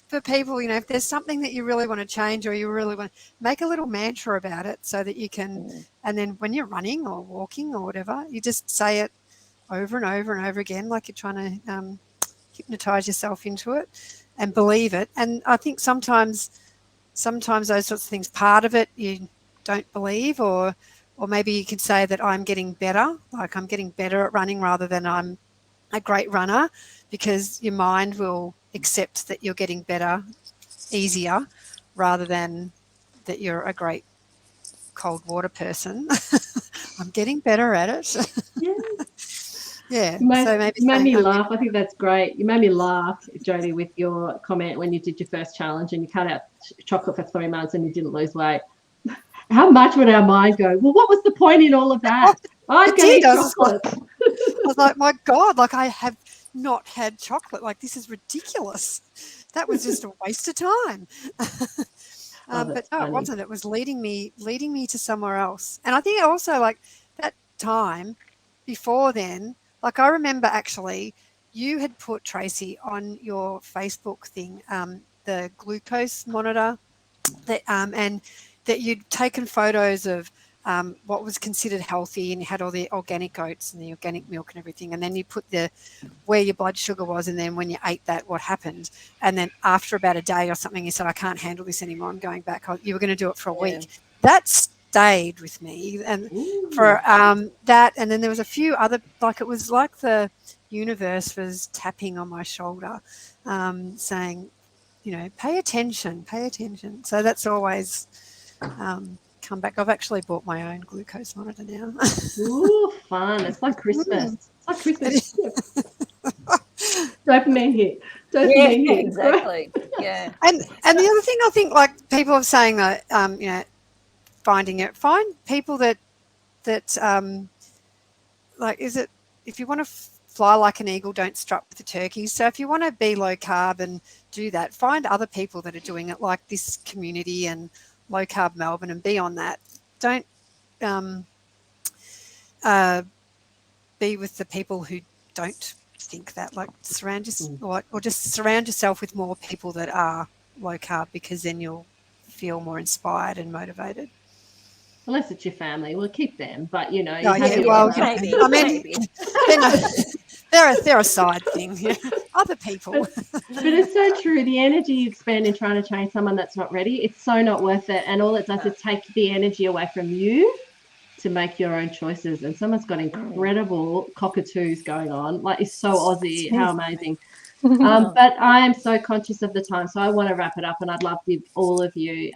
[SPEAKER 4] for people, if there's something that you really want to change or you really want to make a little mantra about it so that you can, and then when you're running or walking or whatever, you just say it over and over and over again, like you're trying to hypnotize yourself into it and believe it. And I think sometimes those sorts of things, part of it you don't believe, or maybe you could say that I'm getting better, like I'm getting better at running rather than I'm a great runner, because your mind will accept that you're getting better easier rather than that you're a great cold water person. I'm getting better at it.
[SPEAKER 1] Yeah.
[SPEAKER 4] Yeah.
[SPEAKER 1] So maybe you made me laugh. I think that's great. You made me laugh, Jodie, with your comment when you did your first challenge and you cut out chocolate for 3 months and you didn't lose weight. How much would our mind go, well, what was the point in all of that? I'm going to eat chocolate.
[SPEAKER 4] I was like, my God, I have not had chocolate. This is ridiculous. That was just a waste of time. But no, it wasn't. It was leading me to somewhere else. And I think also that time before then, I remember actually you had put, Tracy, on your Facebook thing, the glucose monitor that, and that you'd taken photos of what was considered healthy, and you had all the organic oats and the organic milk and everything, and then you put where your blood sugar was, and then when you ate that, what happened. And then after about a day or something, you said, I can't handle this anymore, I'm going back. You were going to do it for a week. That stayed with me, and for that. And then there was a few other, it was like the universe was tapping on my shoulder, saying, pay attention. So that's always come back. I've actually bought my own glucose monitor now.
[SPEAKER 1] Ooh, fun. It's like Christmas. It's like Christmas. Dopamine hit. Dopamine hit.
[SPEAKER 2] Exactly. Yeah.
[SPEAKER 4] And the other thing I think, people are saying that, find people that is it, if you want to fly like an eagle, don't strut with the turkeys. So if you want to be low carb and do that, find other people that are doing it, like this community and Low Carb Melbourne, and be on that. Don't be with the people who don't think that. Surround yourself with more people that are low carb, because then you'll feel more inspired and motivated.
[SPEAKER 1] Unless it's your family, we'll keep them. But
[SPEAKER 2] maybe.
[SPEAKER 4] I mean, they're a side thing. Other people.
[SPEAKER 1] But it's so true. The energy you expend in trying to change someone that's not ready, it's so not worth it. And all it does is take the energy away from you to make your own choices. And someone's got incredible cockatoos going on. It's so Aussie. How amazing. But I am so conscious of the time, so I want to wrap it up, and I'd love to give all of you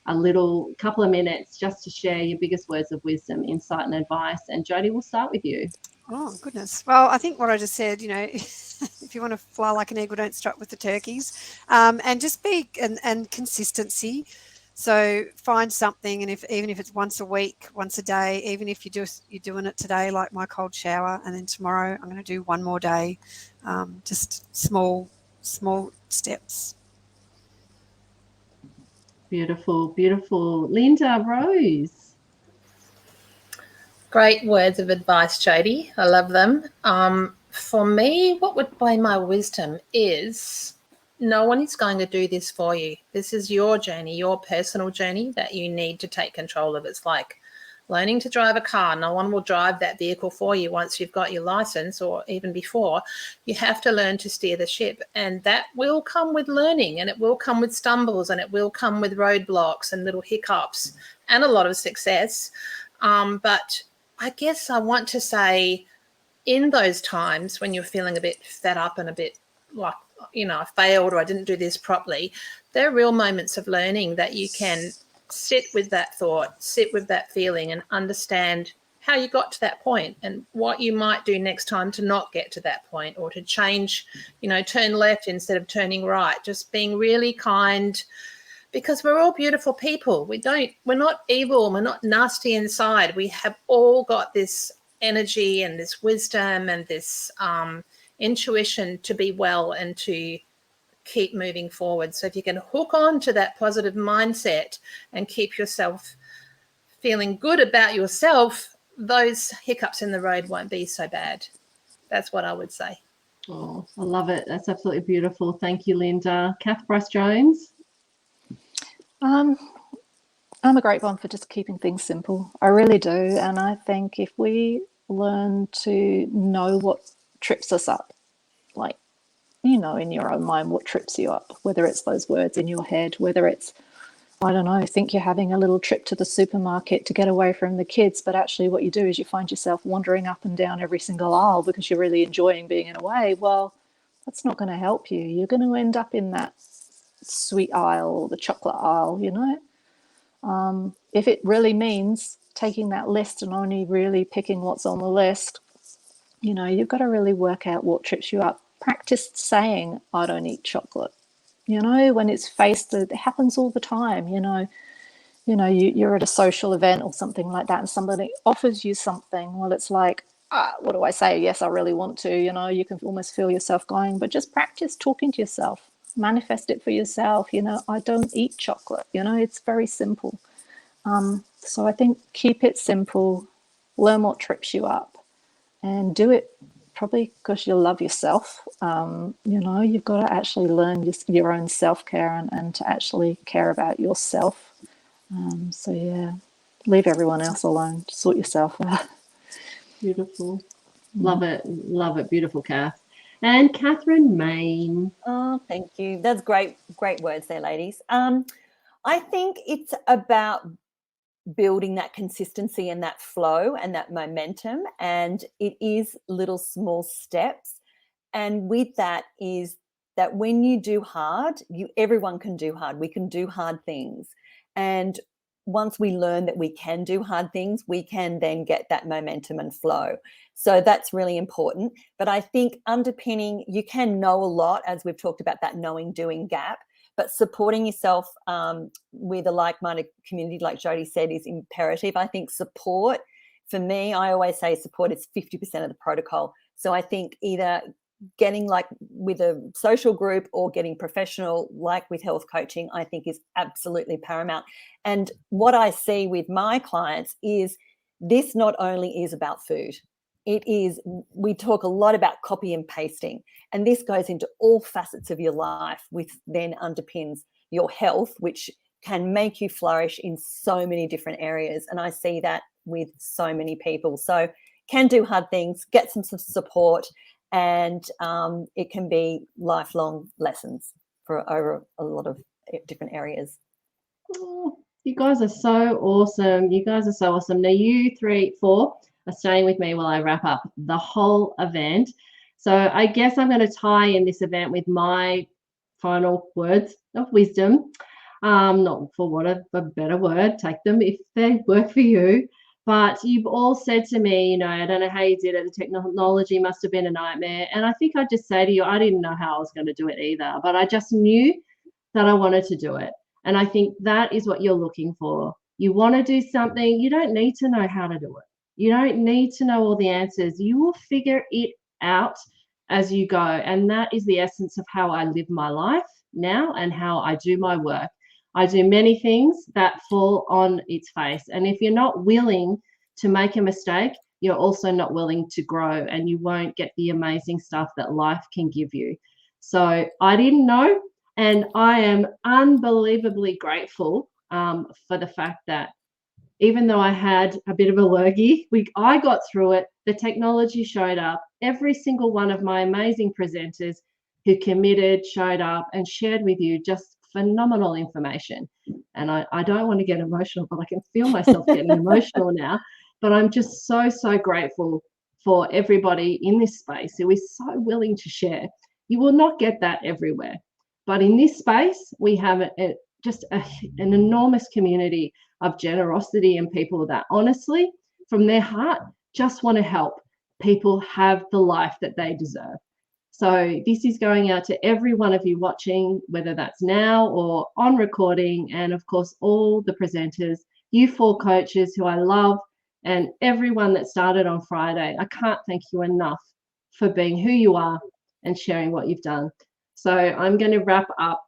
[SPEAKER 1] a little couple of minutes just to share your biggest words of wisdom, insight and advice. And Jodie, we'll start with you.
[SPEAKER 4] Oh, goodness. Well, I think what I just said, if you want to fly like an eagle, don't strut with the turkeys, and just be, and consistency. So find something, and even if it's once a week, once a day, even if you're doing it today, like my cold shower, and then tomorrow I'm going to do one more day, just small steps.
[SPEAKER 1] Beautiful, beautiful. Linda, Rose.
[SPEAKER 3] Great words of advice, Jodie. I love them. For me, what would be my wisdom is no one is going to do this for you. This is your journey, your personal journey that you need to take control of. It's like learning to drive a car. No one will drive that vehicle for you once you've got your license, or even before. You have to learn to steer the ship, and that will come with learning, and it will come with stumbles, and it will come with roadblocks and little hiccups and a lot of success. But I guess I want to say, in those times when you're feeling a bit fed up and a bit like, I failed or I didn't do this properly. They're real moments of learning that you can sit with that thought, sit with that feeling, and understand how you got to that point and what you might do next time to not get to that point, or to change, turn left instead of turning right. Just being really kind, because we're all beautiful people. We're not evil. We're not nasty inside. We have all got this energy and this wisdom and this intuition to be well and to keep moving forward. So if you can hook on to that positive mindset and keep yourself feeling good about yourself, those hiccups in the road won't be so bad. That's what I would say.
[SPEAKER 1] Oh, I love it. That's absolutely beautiful. Thank you, Linda. Kath Pryce-Jones?
[SPEAKER 5] I'm a great one for just keeping things simple. I really do. And I think if we learn to know what trips us up, like, in your own mind, what trips you up, whether it's those words in your head, whether it's, I don't know, think you're having a little trip to the supermarket to get away from the kids, but actually what you do is you find yourself wandering up and down every single aisle because you're really enjoying being in a way. Well, that's not going to help you. You're going to end up in that sweet aisle or the chocolate aisle, If it really means taking that list and only really picking what's on the list, you've got to really work out what trips you up. Practice saying, I don't eat chocolate. When it's faced, it happens all the time. You're at a social event or something like that, and somebody offers you something. Well, it's like, what do I say? Yes, I really want to. You can almost feel yourself going, but just practice talking to yourself. Manifest it for yourself. I don't eat chocolate. It's very simple. So I think keep it simple, learn what trips you up, and do it probably because you love yourself. You've got to actually learn your own self-care and to actually care about yourself. Leave everyone else alone. Sort yourself out.
[SPEAKER 1] Beautiful. Love it. Love it. Beautiful, Kath. And Kathryn Mayne.
[SPEAKER 2] Oh, thank you. That's great words there, ladies. I think it's about building that consistency and that flow and that momentum, and it is little small steps. And with that is that when you do hard, everyone can do hard. We can do hard things. And once we learn that we can do hard things, we can then get that momentum and flow. So that's really important. But I think underpinning, you can know a lot, as we've talked about that knowing doing gap, but supporting yourself with a like-minded community, like Jodie said, is imperative. I think support, for me, I always say support is 50% of the protocol. So I think either getting like with a social group or getting professional, like with health coaching, I think is absolutely paramount. And what I see with my clients is this not only is about food. It is, we talk a lot about copy and pasting, and this goes into all facets of your life, which then underpins your health, which can make you flourish in so many different areas. And I see that with so many people. So can do hard things, get some support, and it can be lifelong lessons for over a lot of different areas.
[SPEAKER 1] Oh, you guys are so awesome. You guys are so awesome. Now you 4 are staying with me while I wrap up the whole event. So I guess I'm going to tie in this event with my final words of wisdom. Not for want of a better word, take them if they work for you. But you've all said to me, I don't know how you did it. The technology must have been a nightmare. And I think I'd just say to you, I didn't know how I was going to do it either, but I just knew that I wanted to do it. And I think that is what you're looking for. You want to do something, you don't need to know how to do it. You don't need to know all the answers. You will figure it out as you go. And that is the essence of how I live my life now and how I do my work. I do many things that fall on its face. And if you're not willing to make a mistake, you're also not willing to grow, and you won't get the amazing stuff that life can give you. So I didn't know, and I am unbelievably grateful for the fact that even though I had a bit of a lurgy, I got through it. The technology showed up. Every single one of my amazing presenters who committed showed up and shared with you just phenomenal information. And I don't want to get emotional, but I can feel myself getting emotional now. But I'm just so, so grateful for everybody in this space who is so willing to share. You will not get that everywhere. But in this space, we have an enormous community of generosity and people that honestly, from their heart, just want to help people have the life that they deserve. So this is going out to every one of you watching, whether that's now or on recording, and of course, all the presenters, you 4 coaches who I love, and everyone that started on Friday. I can't thank you enough for being who you are and sharing what you've done. So I'm going to wrap up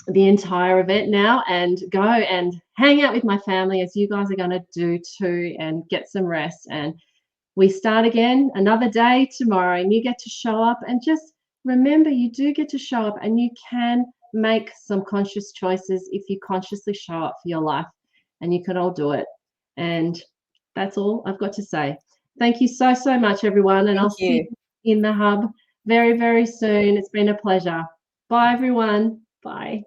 [SPEAKER 1] the entire event now and go and hang out with my family, as you guys are going to do too, and get some rest. And we start again another day tomorrow, and you get to show up, and just remember, you do get to show up, and you can make some conscious choices if you consciously show up for your life, and you can all do it. And that's all I've got to say. Thank you so, so much, everyone. And I'll see you in the hub very, very soon. It's been a pleasure. Bye, everyone. Bye.